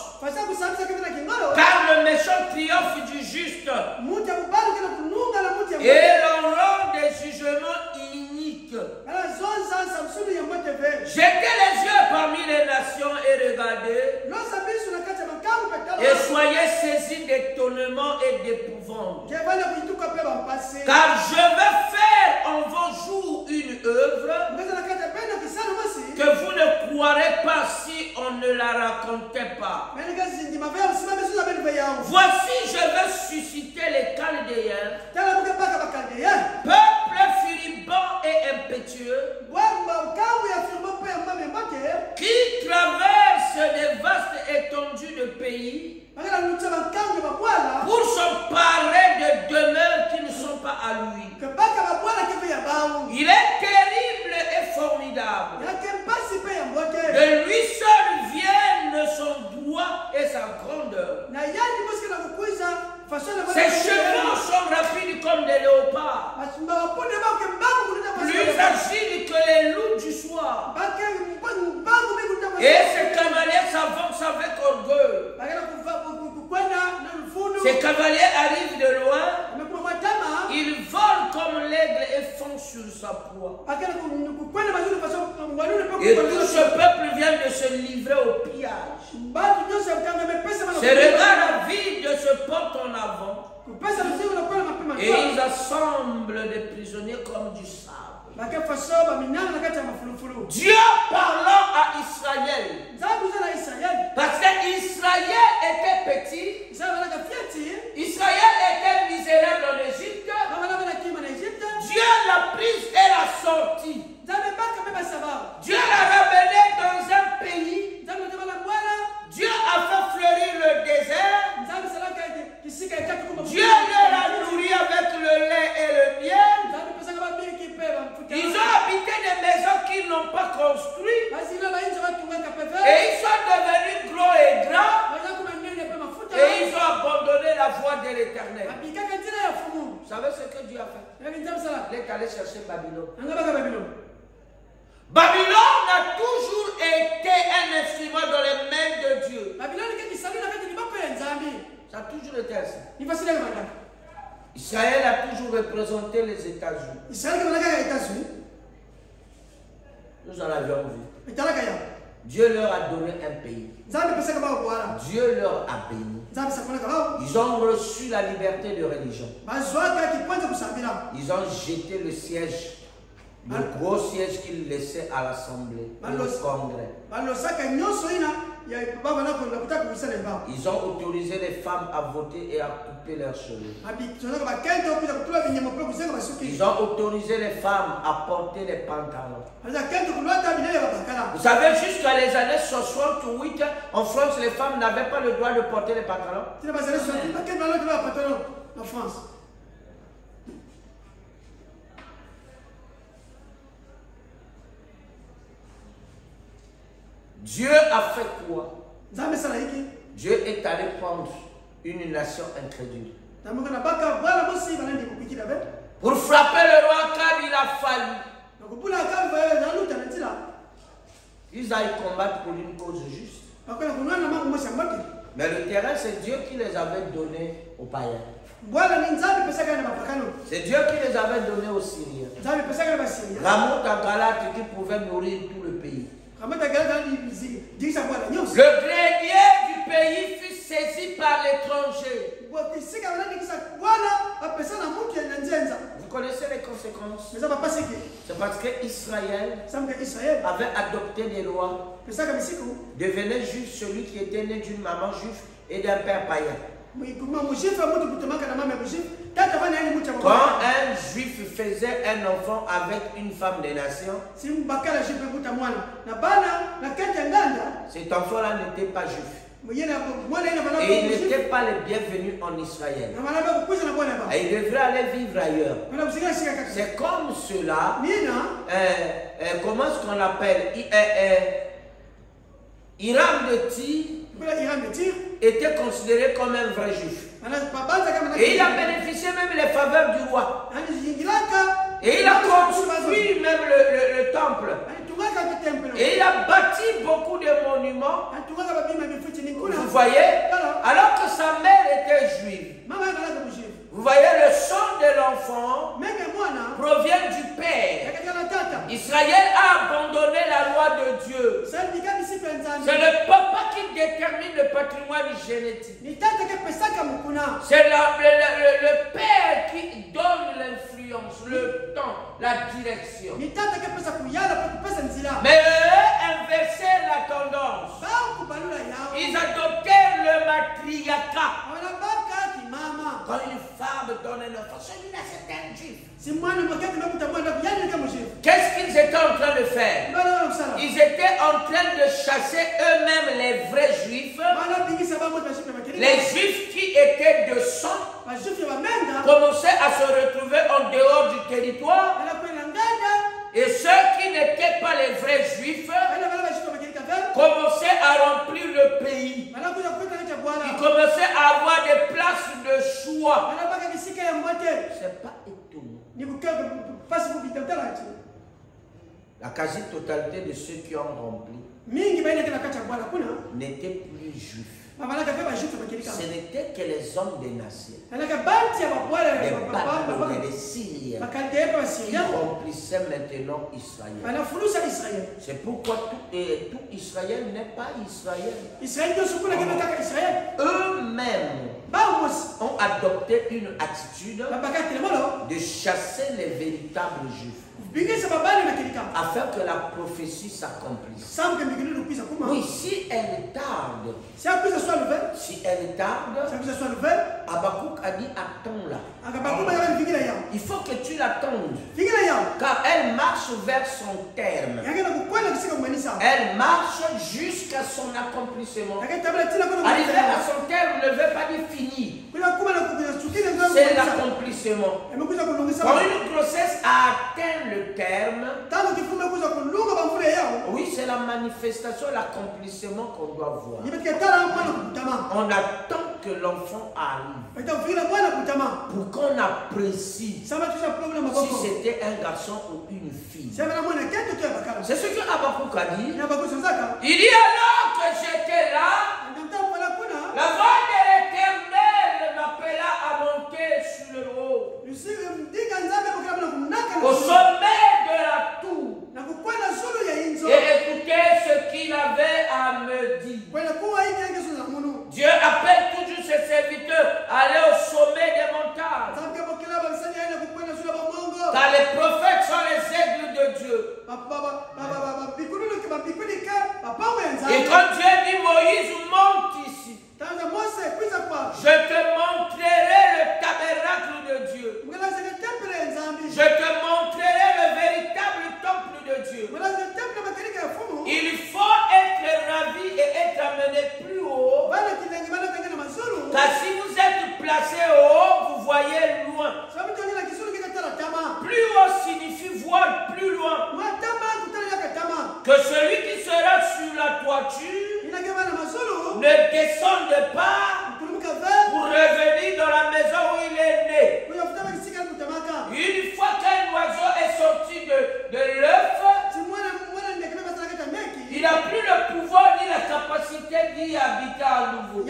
Car le méchant triomphe du juste. Et l'on rend des jugements iniques. Jetez les yeux parmi les nations et regardez. Et soyez saisis d'étonnement et d'épouvante. Car je vais faire en vos jours une œuvre que vous ne croirez pas si on ne la racontait pas. Voici, je vais susciter les Chaldéens, peuple furibond et impétueux, qui traverse des vastes étendues de pays pour s'emparer de demeures qui ne sont pas à lui. Il est terrible et formidable. De lui seul viennent son droit et sa grandeur. Ses chevaux sont rapides comme des léopards, plus agiles que les loups du soir. Et ses cavaliers s'avancent avec orgueil. Ces cavaliers arrivent de loin, ils volent comme l'aigle et foncent sur sa proie. Et tout ce peuple vient de se livrer au pillage. Ses regards avides se portent en avant. Et ils assemblent des prisonniers comme du sable. Dieu parlant à Israël. Parce qu'Israël était petit. Israël était misérable en Égypte. Dieu l'a prise et l'a sortie. Dieu l'a ramenée dans un pays. Dieu a fait fleurir le désert. Dieu l'a nourri avec le lait et le miel. Ils ont habité des maisons qu'ils n'ont pas construites. Et ils sont devenus gros et grands. Et ils ont abandonné la voie de l'Éternel. Vous savez ce que Dieu a fait? Il est allé chercher Babylone. Babylone a toujours été un instrument dans les mains de Dieu. Ça a toujours été ainsi. Israël a toujours représenté les États-Unis. Nous en avions vu. Dieu leur a donné un pays. Dieu leur a béni. Ils ont reçu la liberté de religion. Ils ont jeté le siège, le gros siège qu'ils laissaient à l'Assemblée, au Congrès. Ils ont autorisé les femmes à voter et à couper leurs cheveux. Ils ont autorisé les femmes à porter les pantalons. Vous savez, jusqu'à les années 68, en France, les femmes n'avaient pas le droit de porter les pantalons. En France. Dieu a fait quoi? Dieu est allé prendre une nation incrédule. Pour frapper le roi Akab, il a fallu qu'ils aillent combattre pour une cause juste. Mais le terrain, c'est Dieu qui les avait donnés aux païens. C'est Dieu qui les avait donnés aux Syriens. Ramoth à Galate qui pouvait nourrir tout le pays. Le grenier du pays fut saisi par l'étranger. Vous connaissez les conséquences? C'est parce qu'Israël avait adopté des lois. Devenait juif celui qui était né d'une maman juive et d'un père païen. Quand un juif faisait un enfant avec une femme des nations, cet enfant-là n'était pas juif. Et il n'était pas le bienvenu en Israël. Et il devrait aller vivre ailleurs. C'est comme cela. Comment est-ce qu'on l'appelle? Hiram de Tyr était considéré comme un vrai juif. Et il a bénéficié même les faveurs du roi. Et il a construit même le temple. Et il a bâti beaucoup de monuments. Vous voyez, alors que sa mère était juive. Vous voyez, le sang de l'enfant provient du père. Israël a abandonné la loi de Dieu. C'est le papa qui détermine le patrimoine génétique. C'est le père qui donne l'influence, le temps, la direction. Mais eux inversaient la tendance. Ils adoptèrent le matriarcat. Quand une femme donne un enfant, celui-là c'est un juif. Qu'est-ce qu'ils étaient en train de faire? Ils étaient en train de chasser eux-mêmes les vrais juifs. Les juifs qui étaient de sang commençaient à se retrouver en dehors du territoire. Et ceux qui n'étaient pas les vrais juifs commençaient à remplir le pays. Ils commençaient à avoir des places de choix. C'est pas étonnant. La quasi-totalité de ceux qui ont rempli n'étaient plus juifs. Ce n'était que les hommes des nations. Les Babyloniens, les Syriens qui remplissaient maintenant Israël. C'est pourquoi tout Israël n'est pas Israël. Eux-mêmes ont adopté une attitude de chasser les véritables juifs. Afin que la prophétie s'accomplisse. Oui, si elle tarde, Habakkuk a dit attends-la. Il faut que tu l'attendes. Car elle marche vers son terme. Elle marche jusqu'à son accomplissement. Arriver à son terme ne veut pas dire fini. C'est l'accomplissement. Quand une grossesse a atteint le terme, oui, c'est la manifestation, l'accomplissement qu'on doit voir. On attend que l'enfant arrive pour qu'on apprécie si c'était un garçon ou une fille. C'est ce que Habakkuk a dit. Il dit alors que j'étais là, la voix de l'Éternel m'appela à monter sur le haut, au sommet de la tour, et écouter ce qu'il avait à me dire. Dieu appelle toujours ses serviteurs à aller au sommet des montagnes. Car les prophètes sont les aigles de Dieu. Et quand Dieu dit Moïse, monte ici, je te montrerai le tabernacle de Dieu. Je te montrerai le véritable temple de Dieu. Il faut être ravi et être amené plus haut. Car si vous êtes placé au haut, vous voyez loin. Plus haut signifie voir plus loin. Que celui qui sera sur la toiture ne descende pas pour revenir dans la maison où il est né. Une fois qu'un oiseau est sorti de l'œuf, il n'a plus le pouvoir ni la capacité d'y habiter à nouveau.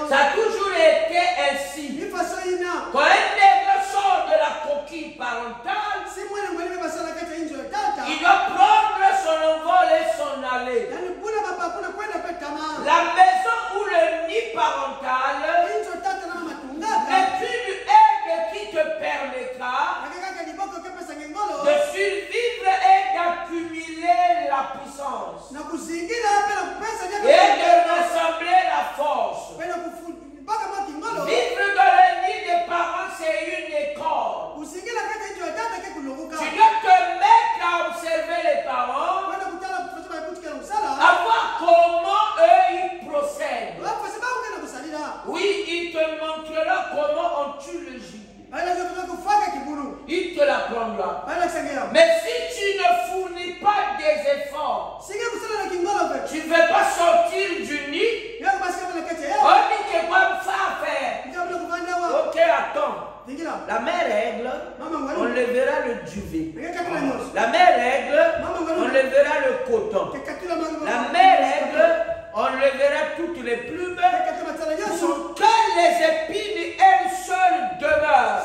Ça a toujours été ainsi. Quand un aigle sort de la coquille parentale, il doit prendre son envol et s'en aller. La maison ou le nid parental n'est qu'une aide qui te permettra de survivre et d'accumuler la puissance et de rassembler la force. Vivre dans le nid des parents, c'est une école. Tu dois te mettre à observer les parents, à voir comment eux ils procèdent. Oui, il te montrera comment on tue le gibier. Il te l'apprendra. Mais si tu ne fournis pas des efforts, tu ne vas pas sortir du nid. On dit que quoi faire. Ok, attends. La mère aigle, on lèvera le duvet. La mère aigle, on lèvera le coton. La mère aigle, on lèvera toutes les plumes pour que les épines, elles seules demeurent.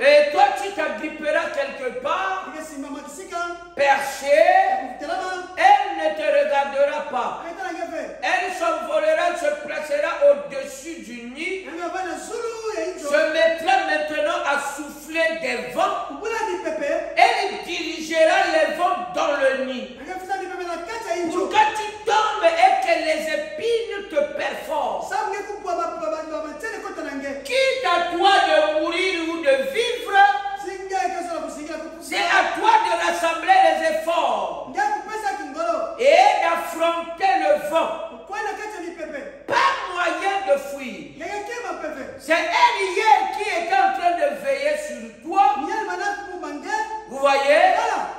Et toi, tu t'agripperas quelque part, perché, elle ne te regardera pas. Elle s'envolera, se placera au-dessus du nid, se mettra maintenant à souffler des vents. Elle dirigera les vents dans le nid. Pour que tu tombes et que les épines te perforent. Quitte à toi de mourir ou de vivre, c'est à toi de rassembler les efforts et d'affronter le vent. Pas moyen de fuir. C'est elle hier qui était en train de veiller sur toi. Vous voyez?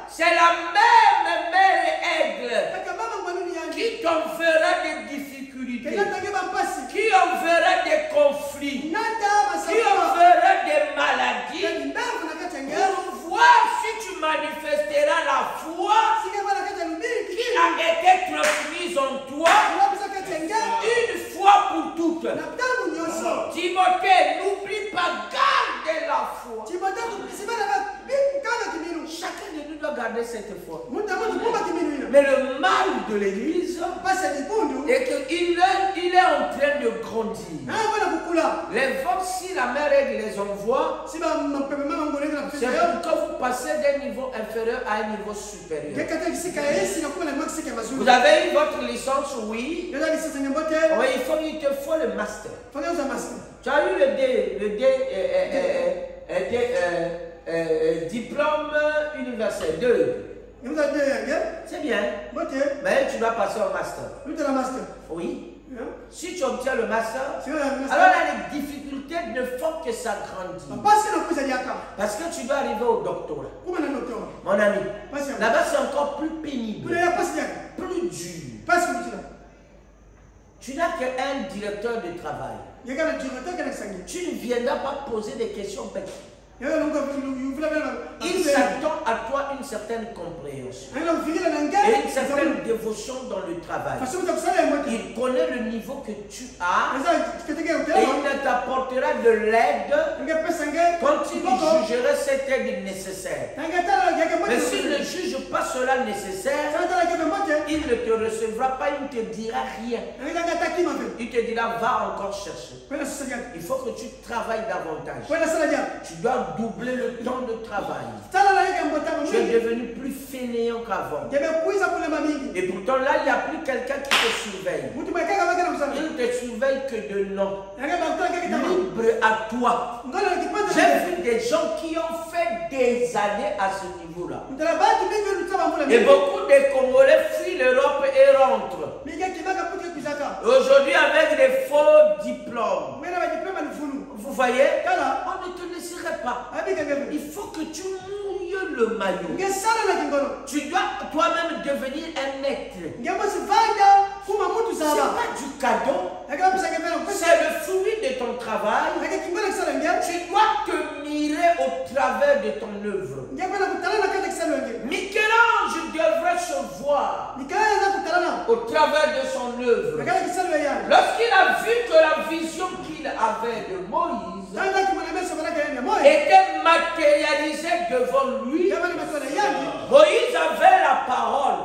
C'est la même mère aigle qui t'enverra des difficultés, qui enverra des conflits, qui enverra des maladies pour voir si tu manifesteras la foi qui a été transmise en toi une fois pour toutes. Timothée, n'oublie pas, garde la foi. Chacun de nous doit garder cette foi. Mais le mal de l'église est qu'il est en train de grandir. Les vents, si la mère aigle les envoie, c'est pour que vous passez d'un niveau inférieur à un niveau supérieur. Vous avez eu votre licence, oui. Oui, il te faut le master. Tu as eu le diplôme universel 2. C'est bien. Mais tu dois passer au master. Oui. Si tu obtiens le master, alors là, les difficultés ne font que s'agrandir. Parce que tu dois arriver au doctorat. Mon ami, là-bas c'est encore plus pénible, plus dur. Tu n'as qu'un directeur de travail. Tu ne viendras pas poser des questions bêtes. Il s'attend à toi une certaine compréhension et une certaine dévotion dans le travail. Il connaît le niveau que tu as et il t'apportera de l'aide quand il jugerait cette aide nécessaire. Mais s'il ne juge pas cela nécessaire, il ne te recevra pas, il ne te dira rien. Il te dira va encore chercher. Il faut que tu travailles davantage. Tu dois doubler le temps de travail. Tu es devenu plus fainéant qu'avant. Et pourtant là, il n'y a plus quelqu'un qui te surveille. Il ne te surveille que de nom. Libre à toi. J'ai vu des gens qui ont fait des années à ce niveau-là. Et beaucoup de Congolais fuient l'Europe et rentrent. Aujourd'hui avec des faux diplômes. Vous voyez, on ne te laisserait pas. Il faut que tu mouilles le maillot. Tu dois toi-même devenir un maître. Ce n'est pas du cadeau. C'est le fruit de ton travail. Tu dois te mirer au travers de ton œuvre. Michel-Ange devrait se voir au travers de son œuvre. Lorsqu'il a vu que la vision qu'il avait de Moïse était matérialisée devant lui, Moïse avait la parole.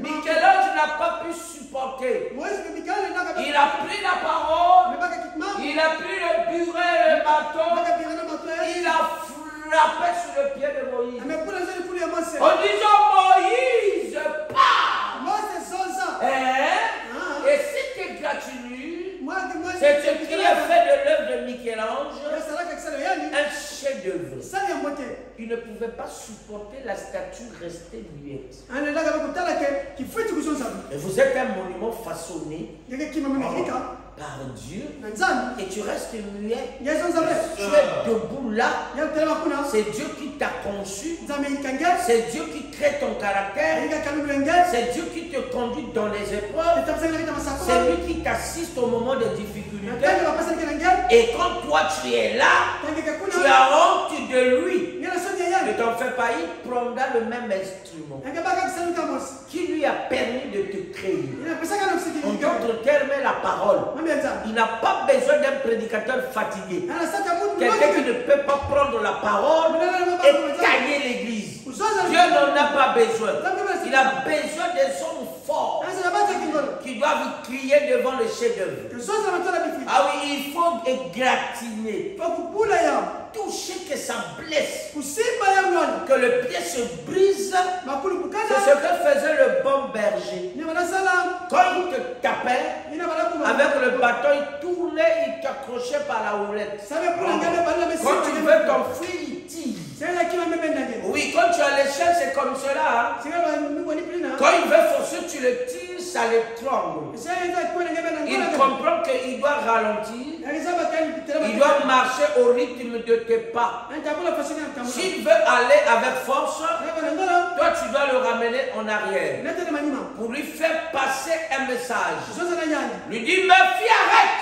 Michel-Ange n'a pas pu supporter. Il a pris la parole, il a pris le buret et le bâton, il a frappé sur le pied de Moïse. En disant Moïse, parle. Et si tu continues, c'est ce qui a fait de l'œuvre de Michel-Ange un chef-d'œuvre. Il ne pouvait pas supporter la statue restée muette. Et vous êtes un monument façonné par Dieu et tu restes muet. Tu es debout là. C'est Dieu qui t'a conçu. C'est Dieu qui crée ton caractère. C'est Dieu qui te conduit dans les épreuves. C'est lui qui t'assiste au moment des difficultés. Et quand toi tu es là, tu as honte de lui. Ne t'en fais pas, il prendra le même instrument qui lui a permis de te créer. En d'autres termes, la parole. Il n'a pas besoin d'un prédicateur fatigué. Quelqu'un qui ne peut pas prendre la parole et gagner l'église. Dieu n'en a pas besoin. Il a besoin des hommes forts qui doivent crier devant le chef-d'œuvre. Ah oui, il faut égratigner. Toucher que ça blesse. Que le pied se brise. C'est ce que faisait le bon berger. Quand il te tapait, avec le bâton, il tournait, il t'accrochait par la houlette. Quand tu veux t'enfuir, il tire. Oui, quand tu as l'échelle, c'est comme cela. Quand il veut forcer, tu le tires, ça le tremble. Il comprend qu'il doit ralentir. Il doit marcher au rythme de tes pas. S'il veut aller avec force, toi tu dois le ramener en arrière. Pour lui faire passer un message. Lui dire, Murphy, arrête!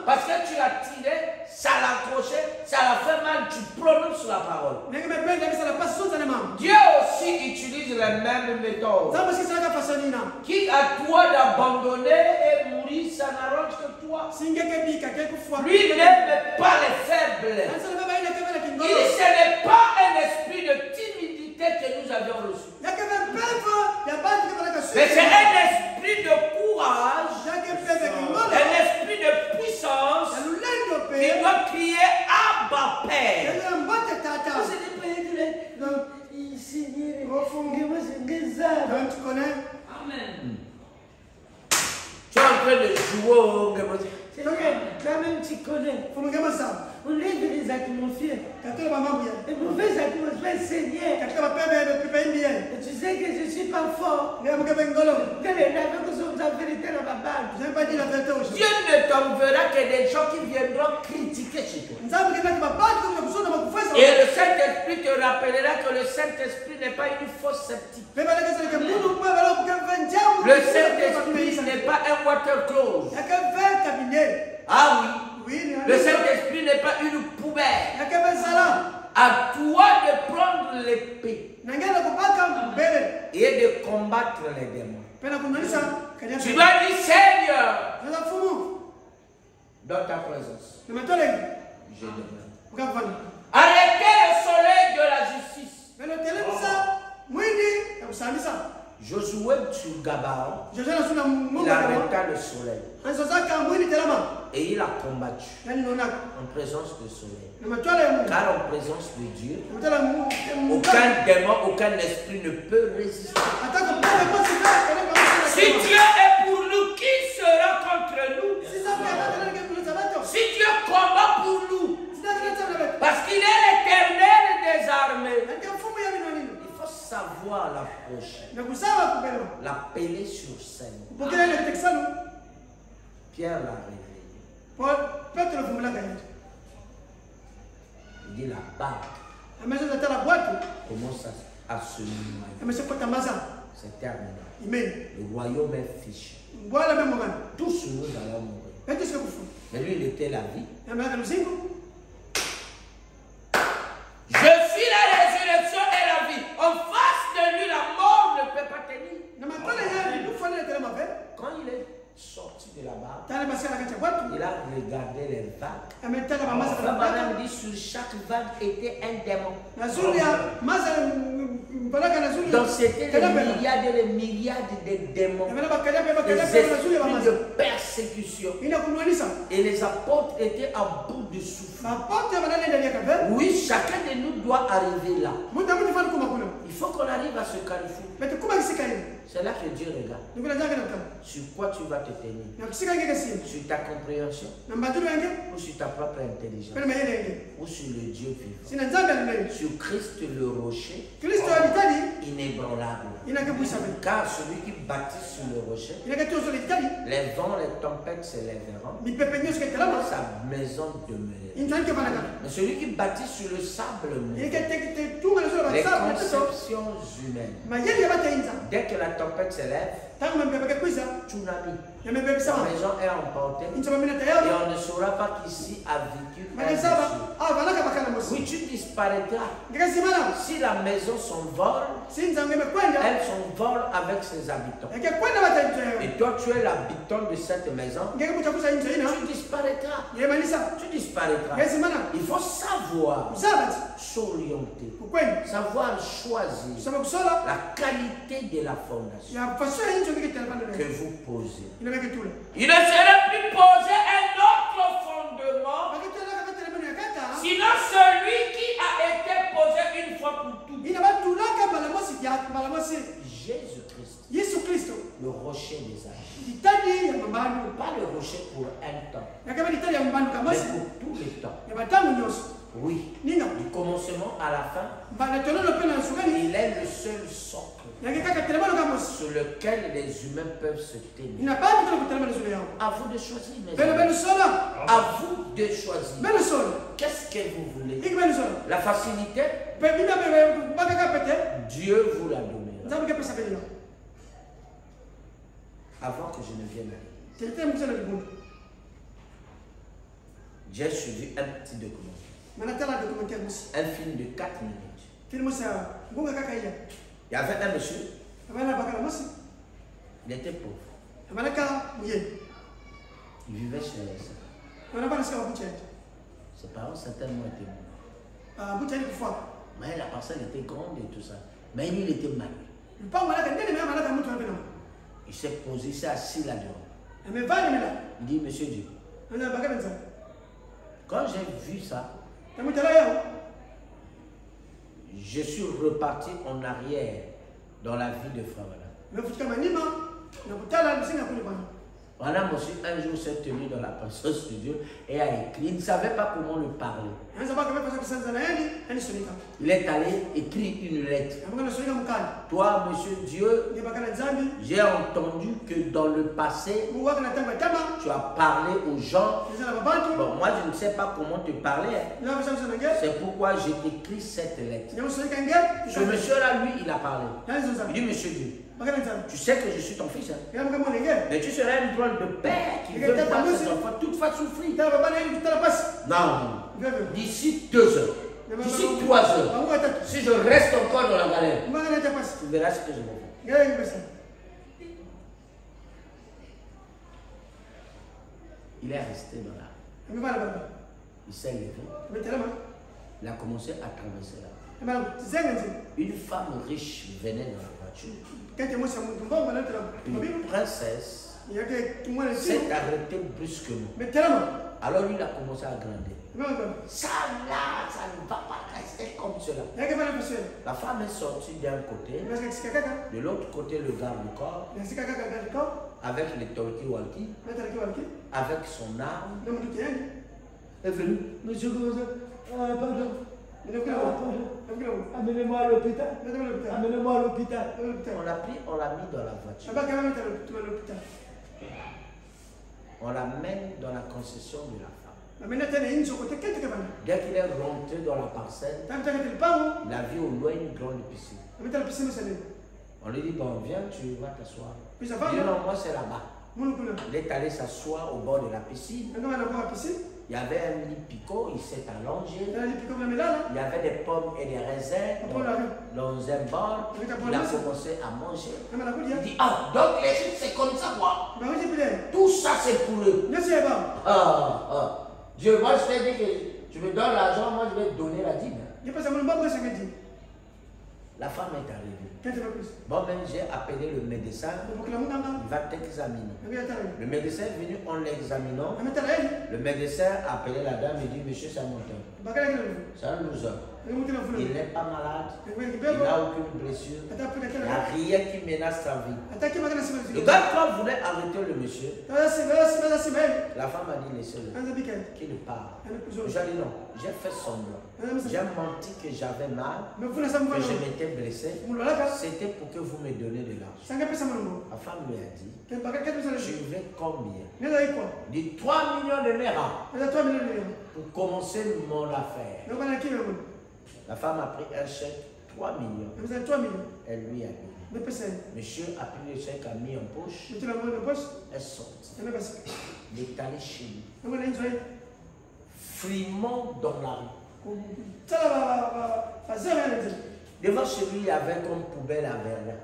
Parce que tu l'as tiré, ça l'a accroché, ça l'a fait mal, tu prononces la parole. Dieu aussi utilise les mêmes méthodes. Qui à toi d'abandonner et mourir, ça n'arrange que toi. Lui n'aime pas les faibles. Ce n'est pas un esprit de timidité que nous avions reçu. Mais c'est un esprit de courage, un esprit de puissance qui doit crier Abba Père. Amen. Tu es en train de jouer au toi-même tu connais. On lève les atmosphères. Les mauvaises atmosphères, Seigneur. Et tu sais que je ne suis pas fort. Que les navettes sont la vérité dans ma bande. Je n'ai pas dit la vérité aux gens. Dieu ne t'enverra que des gens qui viendront critiquer chez toi. Et le Saint-Esprit te rappellera que le Saint-Esprit n'est pas une fausse sceptique. Le Saint-Esprit n'est pas un water close. Ah oui. Le Saint-Esprit n'est pas une poubelle. À toi de prendre l'épée et de combattre les démons. Tu dois dire Seigneur, dans ta présence, je demande. Arrêtez le soleil de la justice. Josué sur Gabaon, il arrêta le soleil. Et il a combattu en présence du soleil. Car en présence de Dieu, aucun démon, aucun esprit ne peut résister. Si Dieu est pour nous, qui sera contre nous? Si Dieu combat pour nous, parce qu'il est l'Éternel des armées, il faut savoir l'approcher, l'appeler sur scène. Pierre l'a réveillé. Il dit la barque commence à se noyer. C'est terminé. Le royaume est fichu. Tous nous allons mourir. Mais lui, il était la vie. Je suis la résurrection et la vie. En face de lui, la mort ne peut pas tenir. Quand il est sorti de là-bas, il a regardé les vagues. Abraham dit sur chaque vague était un démon. Donc c'était des milliards et des milliards de démons, des esprits de persécution. Et les apôtres étaient à bout de souffle. Oui, chacun de nous doit arriver là. Il faut qu'on arrive à ce carrefour. C'est là que Dieu regarde. Sur quoi tu vas te tenir? Sur ta compréhension? Ou sur ta propre intelligence? Ou sur le Dieu vivant? Sur Christ le rocher, inébranlable. Car celui qui bâtit sur le rocher, les vents, les tempêtes se lèveront, sa maison demeure. Mais celui qui bâtit sur le sable mou, les conceptions humaines, dès que la tempête s'élève, tsunami, la maison est emportée et on ne saura pas qu'ici a vécu un monsieur. Oui, tu disparaîtras. Si la maison s'envole, elle s'envole avec ses habitants. Et toi, tu es l'habitant de cette maison. Tu disparaîtras. Tu disparaîtras. Il faut savoir s'orienter, savoir choisir la qualité de la fondation que vous posez. Il ne serait plus posé un autre fondement, sinon celui qui a été posé une fois pour toutes. Jésus-Christ, le rocher des âges. Pas le rocher pour un temps, mais pour tous les temps. Oui, du commencement à la fin, il est le seul socle sur lequel les humains peuvent se tenir. À vous de choisir, mes amis. À vous de choisir. Qu'est-ce que vous voulez? La facilité? Dieu vous l'a donné. Avant que je ne vienne à l'église, j'ai suivi un petit documentaire. Un film de 4 minutes. Il y avait un monsieur. Il était pauvre. Il vivait chez les saints. Ses parents certainement étaient morts. Mais la parcelle était grande et tout ça. Mais lui, il était malade. Il s'est posé, il s'est assis là-dedans. Il dit, monsieur Dieu, quand j'ai vu ça, je suis reparti en arrière dans la vie de Frère Bala. Branham aussi un jour s'est tenu dans la présence de Dieu et a écrit. Il ne savait pas comment le parler. Il est allé écrire une lettre. Toi, monsieur Dieu, j'ai entendu que dans le passé, tu as parlé aux gens. Bon, moi, je ne sais pas comment te parler. C'est pourquoi j'ai écrit cette lettre. Ce monsieur-là, lui, il a parlé. Il dit, monsieur Dieu, tu sais que je suis ton fils. Hein? Mais tu serais une drôle de père qui veut voir ses enfants toutefois souffrir. Non. D'ici 2 heures, d'ici 3 heures, si je reste encore dans la galère, tu verras ce que je vais faire. Il est resté dans la. Il s'est levé. Il a commencé à traverser là. Une femme riche venait dans la voiture. Une princesse s'est arrêtée brusquement. Alors lui, il a commencé à grandir. Ça là, ça ne va pas rester comme cela. La femme est sortie d'un côté, de l'autre côté le garde-corps, avec les talkie-walkie, avec son arme. Elle est venue. Monsieur, pardon. Amenez-moi à l'hôpital. Amenez-moi à l'hôpital. On l'a pris, on l'a mis dans la voiture. On l'amène dans la concession de la femme. Dès qu'il est rentré dans la parcelle, il a vu au loin une grande piscine. On lui dit, bon, viens, tu vas t'asseoir. Il dit, non, moi c'est là-bas. Il est allé s'asseoir au bord de la piscine. Il y avait un lit picot, il s'est allongé. Il y avait des pommes et des raisins dans un bol. Il a commencé à manger. Il dit, ah, donc les gens c'est comme ça quoi. Tout ça c'est pour eux. Dieu, moi je t'ai dit que tu me donnes l'argent, moi je vais te donner la dîme. La femme est arrivée. Bon, même j'ai appelé le médecin. Il va t'examiner. Le médecin est venu en l'examinant. Le médecin a appelé la dame et dit, monsieur, c'est un menteur. C'est un loser. Il n'est pas malade. Il n'a aucune blessure. Il n'y a rien qui menace sa vie. Le gars, quand voulait arrêter le monsieur, la femme a dit, laissez-le. Qu'il parle. J'ai dit non, j'ai fait semblant. J'ai menti que j'avais mal, que je m'étais blessé. C'était pour que vous me donniez de l'argent. La femme lui a dit, tu veux combien? Il dit 3 millions de naira pour commencer mon affaire. La femme a pris un chèque, 3 millions. Elle lui a dit. Monsieur a pris le chèque, a mis en poche. Elle sort. Il est allé chez lui. Frimant dans la rue. Devant chez lui, il y avait comme poubelle à verre.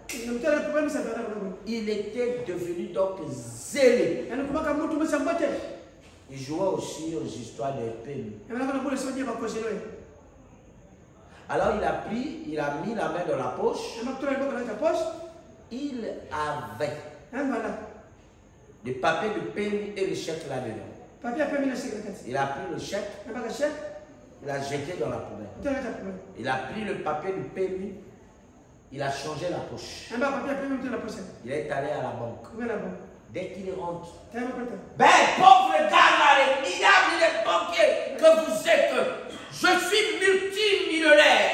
Il était devenu donc zélé. Il jouait aussi aux histoires des PMU. Alors il a mis la main dans la poche. Il avait des papiers de PMU et le chèque là-dedans. Il a pris le chèque. Il a jeté dans la poubelle. Il a pris le papier du PMU. Il a changé la poche. Il est allé à la banque. Dès qu'il rentre, ben pauvre gars là, les minables, les banquiers que vous êtes, je suis multimillionnaire.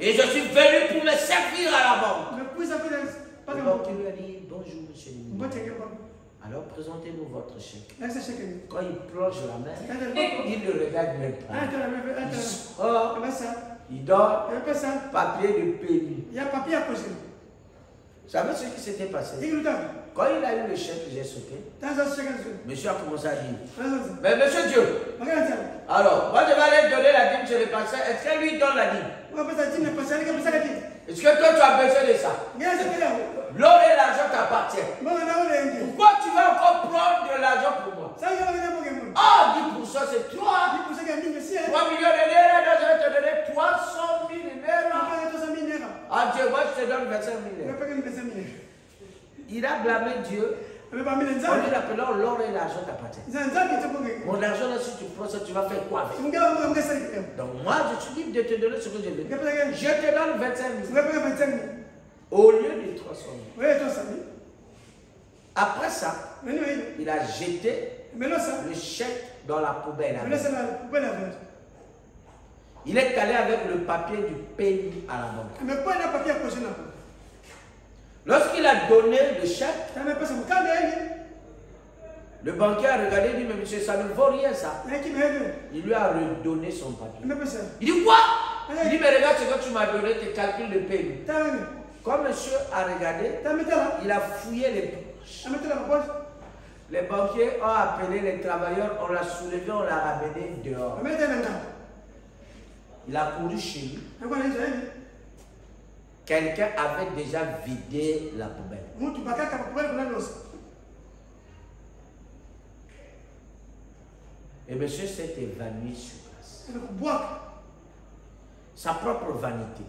Et je suis venu pour me servir à la banque. Le banquier lui a dit, bonjour monsieur le ministre. Alors présentez-nous votre chèque. Quand il plonge la main, il ne regarde même pas. Il sort, il dort, papier de PMU. Vous savez ce qui s'était passé? Quand il a eu le chèque, j'ai sauté. Monsieur a commencé à dire, mais monsieur Dieu, alors, moi je vais aller donner la dîme chez le pasteur. Est-ce qu'elle lui donne la dîme? Est-ce que toi tu as besoin de ça? L'or et l'argent t'appartiennent. Pourquoi tu vas encore prendre de l'argent pour moi? Ah, 10% c'est toi. 3 millions de naira, je vais te donner 300 000 naira. Ah Dieu, moi je te donne 25 000 naira. Il a blâmé Dieu. En lui appelant l'or et l'argent t'appartiennent. Mon argent là, si tu prends ça, tu vas faire quoi avec? Donc moi, je suis libre de te donner ce que je veux. Je te donne 25 000. Au lieu de 300 000. Après ça, il a jeté le chèque dans la poubelle. Il est allé avec le papier du pays à la banque. Lorsqu'il a donné le chèque, le banquier a regardé et dit, mais monsieur, ça ne vaut rien ça. Il lui a redonné son papier. Il dit, quoi? Il dit, mais regarde ce que tu m'as donné, tes calculs de PMI. Quand monsieur a regardé, il a fouillé les poches. Les banquiers ont appelé les travailleurs, on l'a soulevé, on l'a ramené dehors. Il a couru chez lui. Quelqu'un avait déjà vidé la poubelle. Et monsieur s'est évanoui sur place. Sa propre vanité.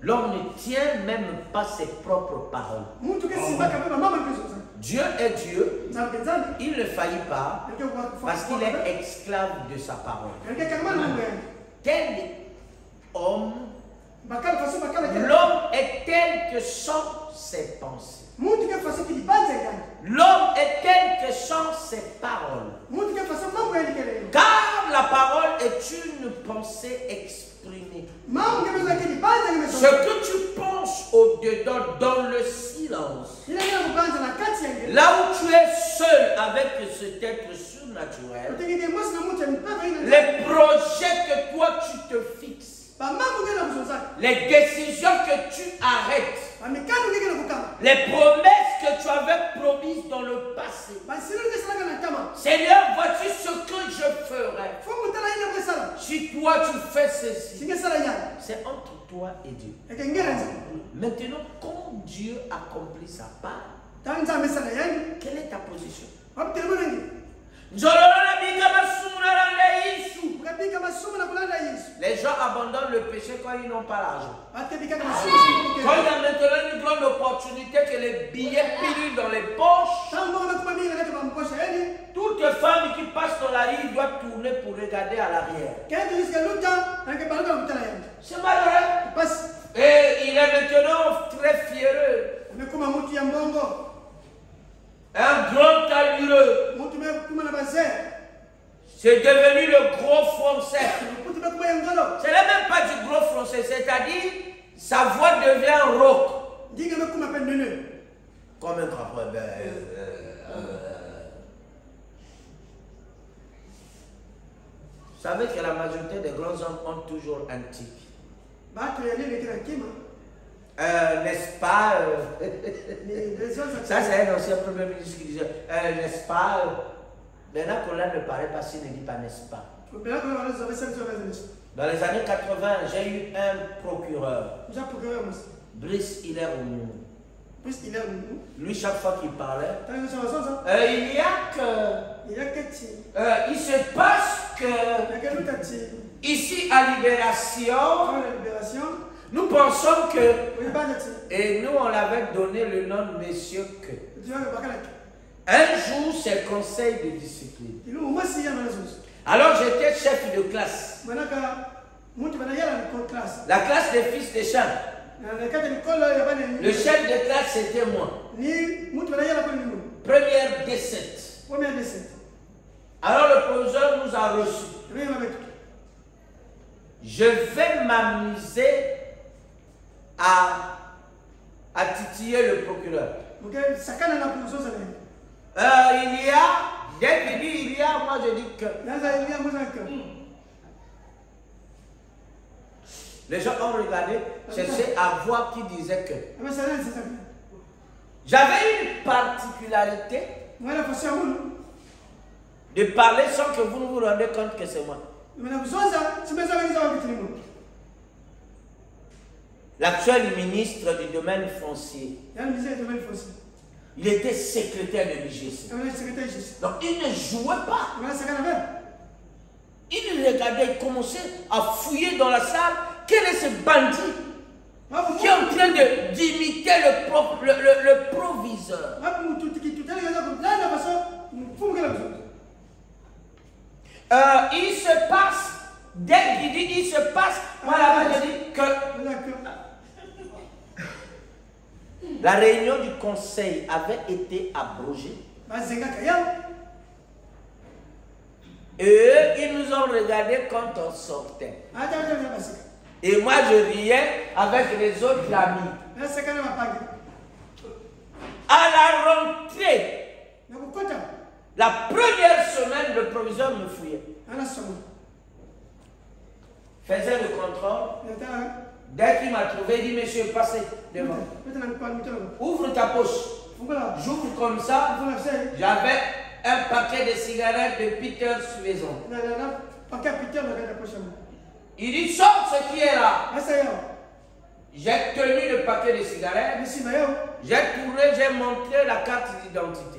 L'homme ne tient même pas ses propres paroles. Dieu est Dieu. Il ne faillit pas parce qu'il est esclave de sa parole. Tel homme, l'homme est tel que sont ses pensées. L'homme est tel que sont ses paroles. Car la parole est une pensée exprimée. Ce que tu penses au-dedans, dans le silence, là où tu es seul avec cet être surnaturel, les projets que toi tu te fixes, les décisions que tu arrêtes, les promesses que tu avais promises dans le passé. Seigneur, voici ce que je ferai. Si toi tu fais ceci, c'est entre toi et Dieu. Maintenant, quand Dieu accomplit sa part, quelle est ta position? Les gens abandonnent le péché quand ils n'ont pas l'argent. Quand il y a maintenant une grande opportunité que les billets pilent dans les poches, toute femme qui passe dans la rue doit tourner pour regarder à l'arrière. C'est malheureux. Et il est maintenant très fier. Un grand allureux. C'est devenu le gros français. Ce n'est même pas du gros français, c'est-à-dire sa voix devient rauque. Comme un rapport. Vous savez que la majorité des grands hommes ont toujours un tic. N'est-ce pas? Ça, c'est un ancien premier ministre qui disait n'est-ce pas? Maintenant qu'on ne parlait pas s'il ne dit pas n'est-ce pas. Dans les années 80, j'ai eu un procureur. Brice Hilaire Oumou. Lui, chaque fois qu'il parlait, il se passe que ici à Libération, nous pensons que, et nous on l'avait donné le nom de Monsieur que. Un jour, c'est conseil de discipline. Alors j'étais chef de classe. La classe des fils de Cham. Le chef de classe, c'était moi. Première D7. Alors le professeur nous a reçus. Je vais m'amuser à titiller le procureur. Dès qu'il dit il y a, moi je dis que. Les gens ont regardé, cherché à voir qui disait que. J'avais une particularité de parler sans que vous ne vous rendez compte que c'est moi. L'actuel ministre du domaine foncier, il était secrétaire de l'IGC. Donc il ne jouait pas. Il regardait, il commençait à fouiller dans la salle. Quel est ce bandit qui est en train d'imiter le proviseur? Il se passe, dès qu'il dit il se passe, moi là-bas je dis que. La réunion du conseil avait été abrogée. Et eux, ils nous ont regardé quand on sortait. Et moi, je riais avec les autres amis. À la rentrée, la première semaine, le proviseur me fouillait. Faisait le contrôle. Dès qu'il m'a trouvé, il dit, monsieur, passez devant. Ouvre ta poche. J'ouvre comme ça. J'avais un paquet de cigarettes de Peter Suezon. Il dit, sors ce qui est là. J'ai tenu le paquet de cigarettes. J'ai tourné, j'ai montré la carte d'identité.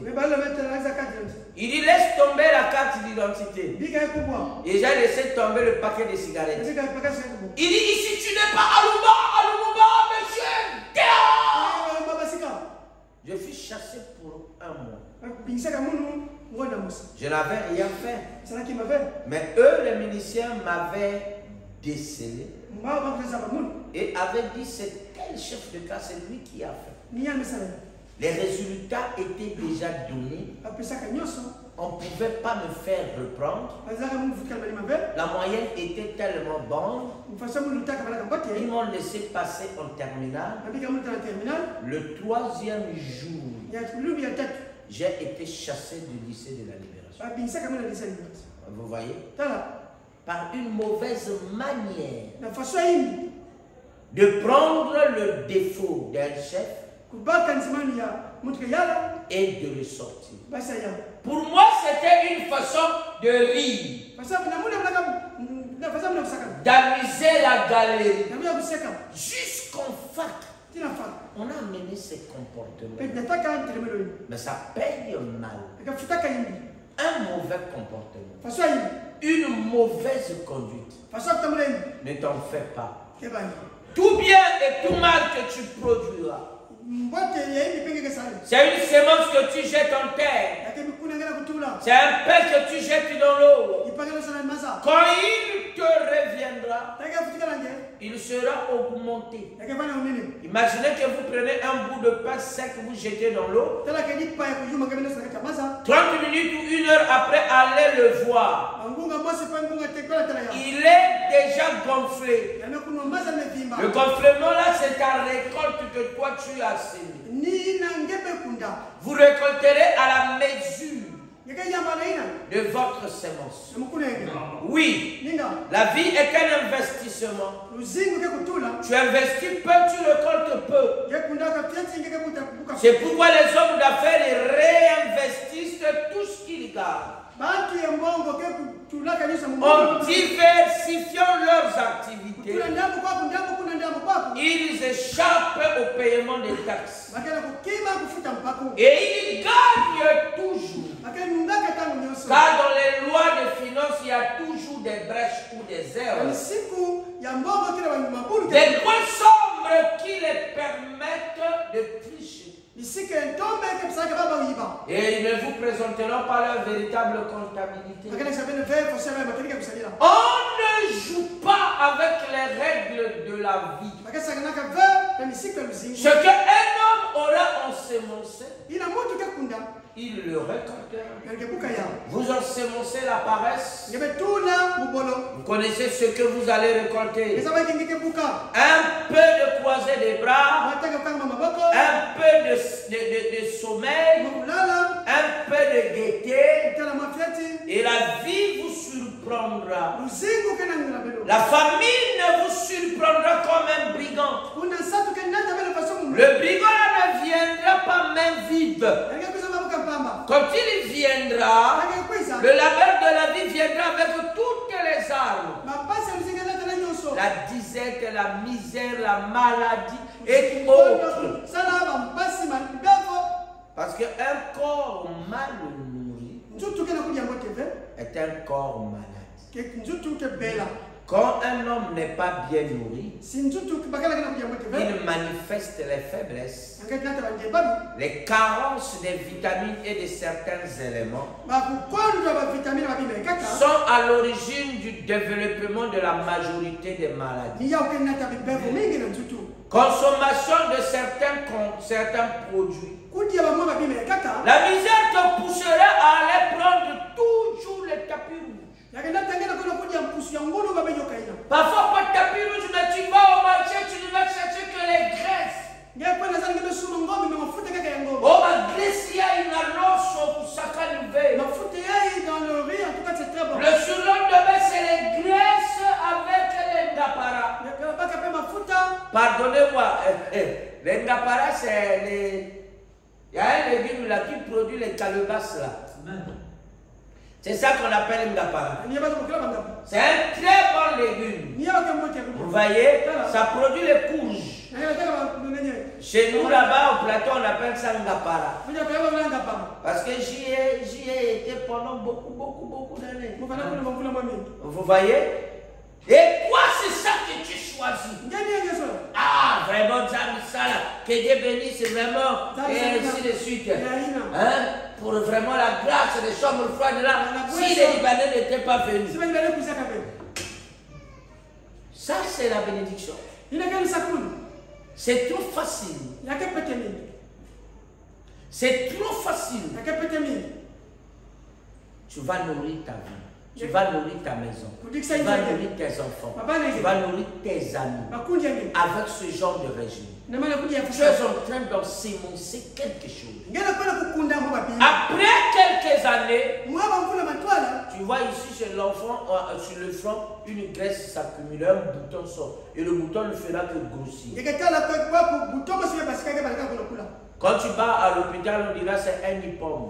Il dit, laisse tomber la carte d'identité. Et j'ai laissé tomber le paquet de cigarettes. Il dit, ici tu n'es pas à Lumumba, monsieur. Je fus chassé pour un mois. Je n'avais rien fait. Mais eux, les miliciens, m'avaient décelé et avaient dit, c'est tel chef de cas, c'est lui qui a fait. Les résultats étaient déjà donnés. On ne pouvait pas me faire reprendre. La moyenne était tellement bonne. Ils m'ont laissé passer en terminale. Le 3e jour, j'ai été chassé du lycée de la Libération. Vous voyez? Par une mauvaise manière de prendre le défaut d'un chef et de le sortir. Pour moi, c'était une façon de rire, d'amuser la galerie. Jusqu'en fac, on a amené ces comportements. Mais ça paye mal. Un mauvais comportement, une mauvaise conduite. Ne t'en fais pas. Tout bien et tout mal que tu produiras, c'est une sémence que tu jettes en terre. C'est un pain que tu jettes dans l'eau. Quand il te reviendra, il sera augmenté. Imaginez que vous prenez un bout de pain sec que vous jetez dans l'eau. 30 minutes ou 1 heure après, allez le voir. Il est déjà gonflé. Le gonflement là, c'est ta récolte que toi tu as semée. Vous récolterez à la mesure de votre sémence. Oui, la vie est un investissement. Tu investis peu, tu récoltes peu. C'est pourquoi les hommes d'affaires réinvestissent tout ce qu'ils gardent. En diversifiant leurs activités, ils échappent au paiement des taxes. Et ils gagnent toujours. Car dans les lois de finances, il y a toujours des brèches ou des erreurs. Des points sombres qui les permettent de tricher. Et ils ne vous présenteront pas leur véritable comptabilité. On ne joue pas avec les règles de la vie. Ce qu'un homme aura ensemencé, il le récoltera. Vous ensemencez la paresse. Vous connaissez ce que vous allez récolter. Un peu de croisée des bras, un peu de sommeil, un peu de gaieté, et la vie vous surprendra. La famine vous surprendra comme un brigand. Le brigand ne viendra pas main vide. Quand il viendra, le labeur de la vie viendra avec toutes les armes. La disette, la misère, la maladie et autres. Parce qu'un corps mal nourri est un corps malade. Quand un homme n'est pas bien nourri, il manifeste les faiblesses, les carences des vitamines et de certains éléments sont à l'origine du développement de la majorité des maladies. Consommation de certains produits. La misère te poussera à aller prendre toujours les tapis rouges. Parfois, pas de tapis rouge, mais tu vas au marché, tu ne vas chercher que les graisses. Oh, ma graisse, il y a une annonce pour chacun lever. Le surlendemain, c'est les graisses avec les ngapara. Pardonnez-moi, les ngapara, c'est les. Il y a un légume là qui produit les calebasses là. C'est ça qu'on appelle ngapara. C'est un très bon légume. Vous voyez, ça produit les courges. Chez nous là-bas au plateau, on appelle ça ngapara. Parce que j'y ai été pendant beaucoup d'années. Vous voyez? Et toi, c'est ça que tu choisis. Ah, vraiment, ça là. Que Dieu bénisse vraiment. Et ainsi de suite. Hein? Pour vraiment la grâce des chambres froides là. Si les Libanais n'étaient pas venus. Ça, c'est la bénédiction. C'est trop facile. C'est trop facile. Tu vas nourrir ta vie. Tu vas nourrir ta maison. Tu vas nourrir tes enfants. Tu vas nourrir tes amis. Avec ce genre de régime. Tu es en train d'ensemencer quelque chose. Après quelques années, tu vois ici chez l'enfant, sur le front, une graisse s'accumule, un bouton sort. Et le bouton ne fera que grossir. Quand tu vas à l'hôpital, on dira c'est un hippome.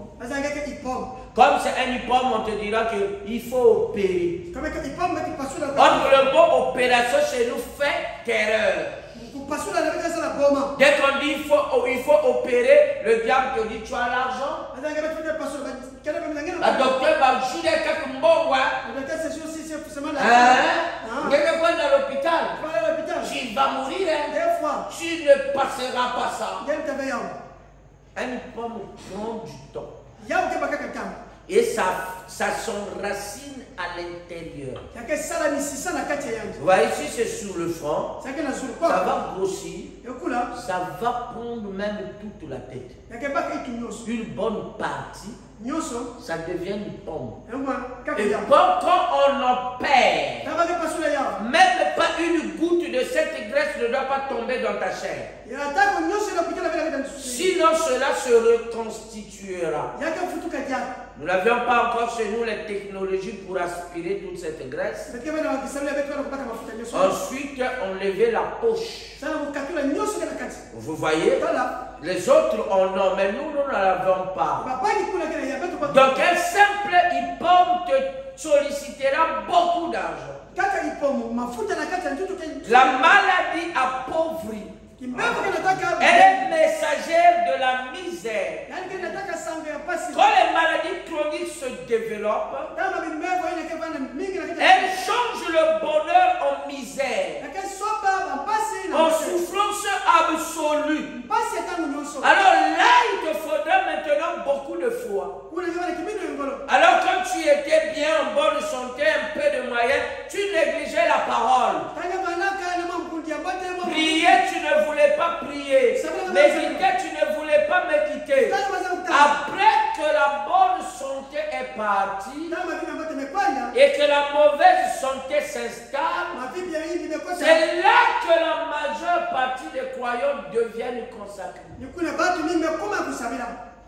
Comme c'est un hippome, on te dira qu'il faut opérer. Or, le mot opération chez nous fait terreur. Dès qu'on dit il faut opérer, le diable te dit tu as l'argent. La docteur va jouer quelques mots. Dans l'hôpital, tu vas mourir. Tu ne passeras pas ça. Un pomme prend du temps. Et ça s'enracine à l'intérieur. Vous voyez, ici c'est sur le front. Ça va grossir. Ça va prendre même toute la tête. Une bonne partie, ça devient une pomme. Et quand on opère, même pas une goutte de cette graisse ne doit pas tomber dans ta chair. Sinon cela se reconstituera. Nous n'avions pas encore chez nous les technologies pour aspirer toute cette graisse. Ensuite, on levait la poche. Vous voyez? Les autres en ont, mais nous ne l'avons pas. Donc un simple hippome te sollicitera beaucoup d'argent. La maladie appauvrit. Elle est messagère de la misère. Quand les maladies chroniques se développent, elles changent le bonheur en misère, en souffrance absolue. Alors là, il te faudra maintenant beaucoup de foi. Alors quand tu étais bien en bonne santé, un peu de moyens, tu négligeais la parole. Prier, tu ne voulais pas prier. Méditer, tu ne voulais pas méditer. Après que la bonne santé est partie et que la mauvaise santé s'installe, c'est là que la majeure partie des croyants deviennent consacrés.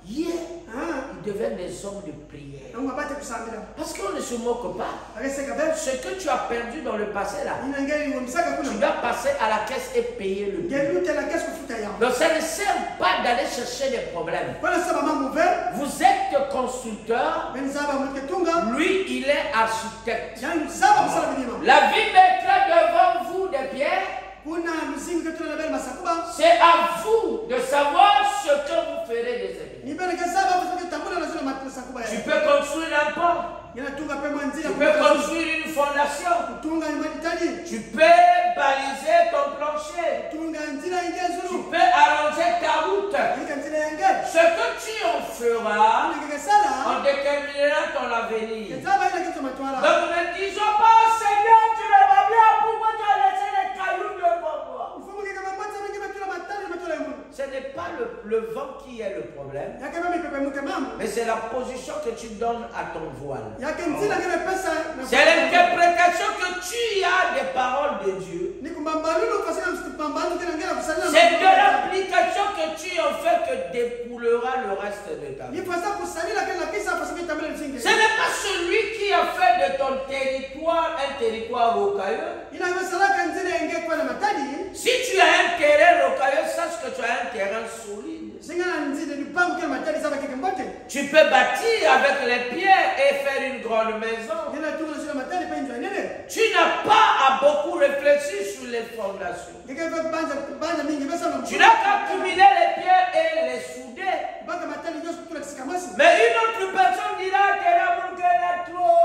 Ils deviennent des hommes de prière. Parce qu'on ne se moque pas. Ce que tu as perdu dans le passé là, tu dois passer à la caisse et payer le prix. Donc ça ne sert pas d'aller chercher des problèmes. Vous êtes constructeur, lui il est architecte. La vie mettra devant vous des pierres. C'est à vous de savoir ce que vous ferez des églises. Tu peux construire un pont. Tu peux construire une fondation. Tu peux baliser ton plancher. Tu peux arranger ta route. Ce que tu en feras, on déterminera ton avenir. Donc ne disons pas, Seigneur, tu ne vas bien, pourquoi tu as laissé les cailloux devant moi? Ce n'est pas le vent qui est le problème, mais c'est la position que tu donnes à ton voile. C'est l'interprétation que tu as des paroles de Dieu. C'est de l'application que tu en fais que découlera le reste de ta vie. Ce n'est pas celui qui a fait de ton territoire un territoire rocailleux. Si tu as un terrain rocailleux, sache que tu as un terrain solide. Tu peux bâtir avec les pierres et faire une grande maison. Tu n'as pas à beaucoup réfléchir sur les fondations. Tu n'as qu'à cumuler les pierres et les souder. Mais une autre personne dira qu'elle a trop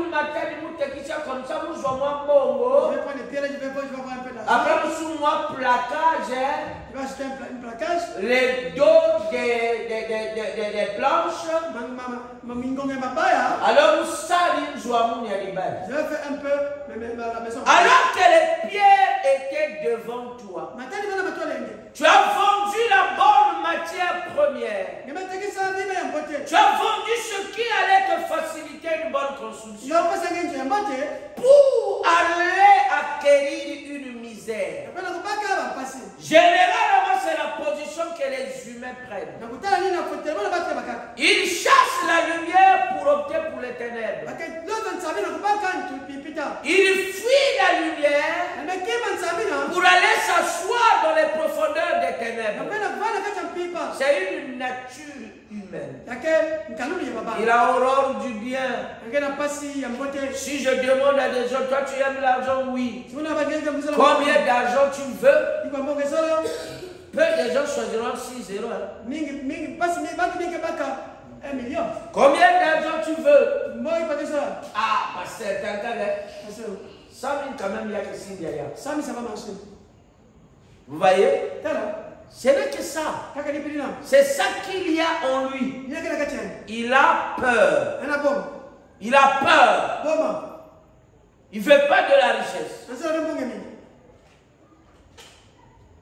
matadi. Après, nous moi plaquage, les dos des planches. Alors, nous saluons alors que les pierres étaient devant toi, tu as vendu la bonne matière première. Tu as vendu ce qui allait te faciliter une bonne construction pour aller acquérir une misère. Généralement, c'est la position que les humains prennent. Ils chassent la lumière pour opter pour les ténèbres. Ils fuient la lumière pour aller s'asseoir dans les profondeurs des ténèbres. C'est une nature humaine. Il a horreur du bien. Si je demande à des gens, toi tu aimes l'argent? Oui. Combien d'argent tu veux? Peu de gens choisiront 6 000. Combien d'argent tu veux? Ah, pasteur, t'as 100 000 quand même, il n'y a que 6 derrière. 100 000, ça va marcher. Vous voyez? Ce n'est que ça. C'est ça qu'il y a en lui. Il a peur. Il a peur. Il ne veut pas de la richesse.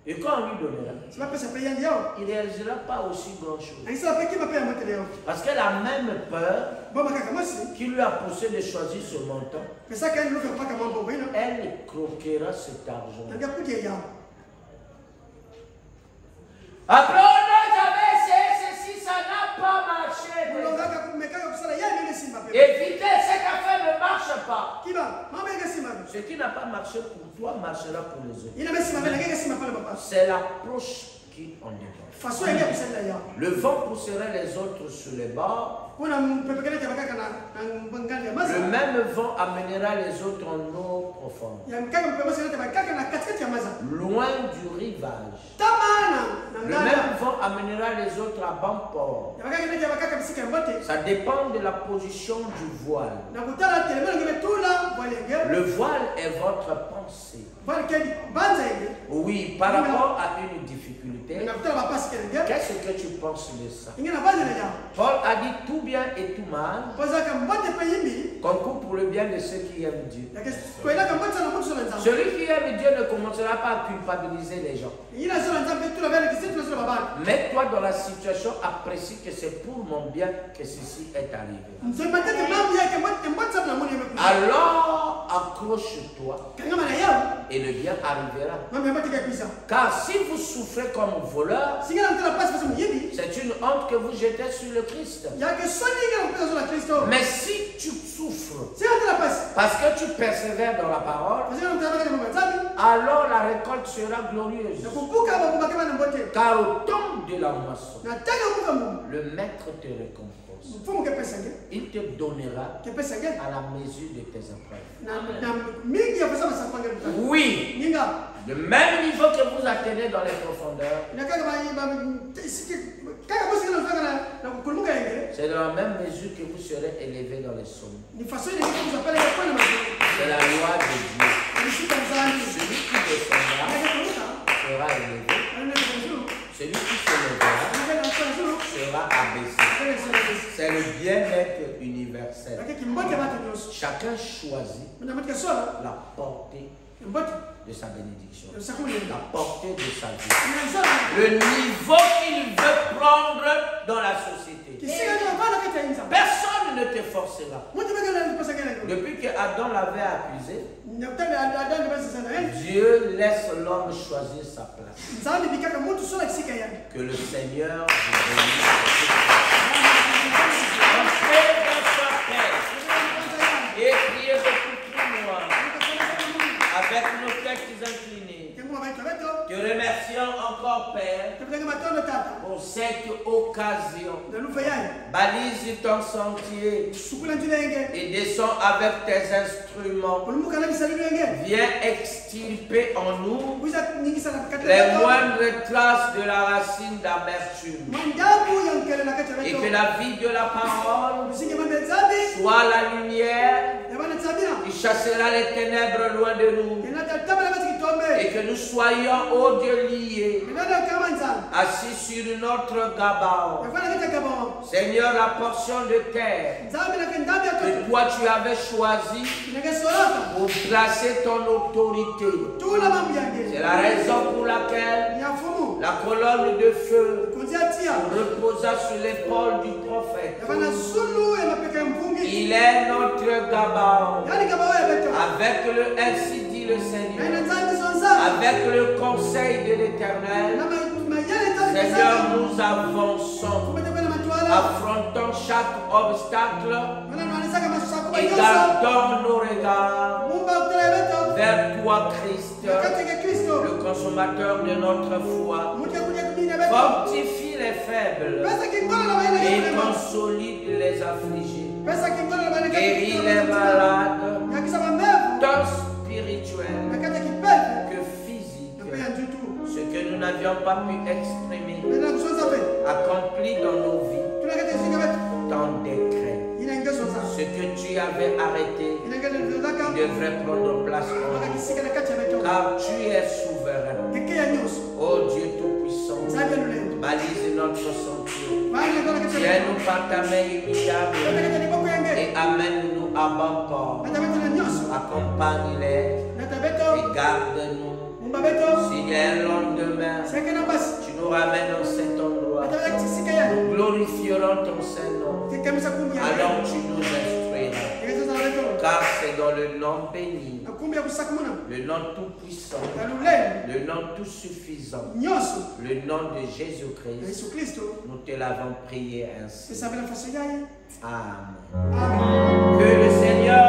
Et quand on lui donnera, il ne réalisera pas aussi grand chose. Parce qu'elle a même peur qui lui a poussé de choisir ce montant. Elle croquera cet argent. Après, j'avais essayé ceci, ça n'a pas marché. Évitez, cette affaire ne marche pas. Ce qui n'a pas marché pour toi marchera pour les autres. C'est l'approche qui en dépend. Le vent pousserait les autres sur les bords. Le même vent amènera les autres en eau profonde. Loin du rivage. Le même vent amènera les autres à bon port. Ça dépend de la position du voile. Le voile est votre pensée. Oui, par rapport à une difficulté, qu'est-ce que tu penses de ça? Paul a dit tout bien et tout mal concourt pour le bien de ceux qui aiment Dieu. Celui qui aime Dieu ne commencera pas à culpabiliser les gens. Mets-toi dans la situation, apprécie que c'est pour mon bien que ceci est arrivé. Alors accroche-toi et le bien arrivera. Car si vous souffrez comme voleur, c'est une honte que vous jetez sur le Christ. Mais si tu souffres parce que tu persévères dans la parole, alors la récolte sera glorieuse. Car au temps de la moisson, le maître te récompense. Il te donnera à la mesure de tes épreuves. Oui, le même niveau que vous atteignez dans les profondeurs, c'est dans la même mesure que vous serez élevé dans les sommets. C'est la loi de Dieu. Celui qui descendra sera élevé. Celui qui s'élèvera sera abaissé. C'est le bien-être universel. Chacun choisit la portée de sa bénédiction, la portée de sa vie, le niveau qu'il veut prendre dans la société. Personne ne te forcera. Depuis que Adam l'avait accusé, Dieu laisse l'homme choisir sa place. Que le Seigneur vous bénisse. Entrez dans sa paix et priez beaucoup pour moi avec nos têtes inclinées. Te remercions encore, Père, pour cette occasion. Balise ton sentier et descends avec tes instruments. Viens extirper en nous les moindres traces de la racine d'amertume. Et que la vie de la parole soit la lumière qui chassera les ténèbres loin de nous. Et que nous soyons, ô Dieu, liés, assis sur notre Gabon. Seigneur, la portion de terre que toi tu avais choisie pour placer ton autorité. C'est la raison pour laquelle la colonne de feu reposa sur l'épaule du prophète. Il est notre Gabon. Avec le ainsi dit le Seigneur, avec le conseil de l'Éternel, Seigneur, nous avançons, affrontons chaque obstacle et gardons nos regards vers toi, Christ, le consommateur de notre foi. Fortifie les faibles et consolide les affligés. Guéris les malades, tant spirituels que physiques. Ce que nous n'avions pas pu exprimer, accompli dans nos vies, ton décret. Ce que tu avais arrêté, devrait prendre place en nous, car tu es souverain. Oh Dieu Tout-Puissant, balise notre sentier. Tiens-nous par ta main immuable et amène-nous à bon port. Accompagne-les et garde-nous. S'il y a un lendemain, tu nous ramènes dans cet endroit. Nous glorifierons ton Saint-Nom. Alors tu nous instruiras. Car c'est dans le nom béni, le nom tout-puissant, le nom tout-suffisant, le nom de Jésus-Christ, nous te l'avons prié ainsi. Amen. Que le Seigneur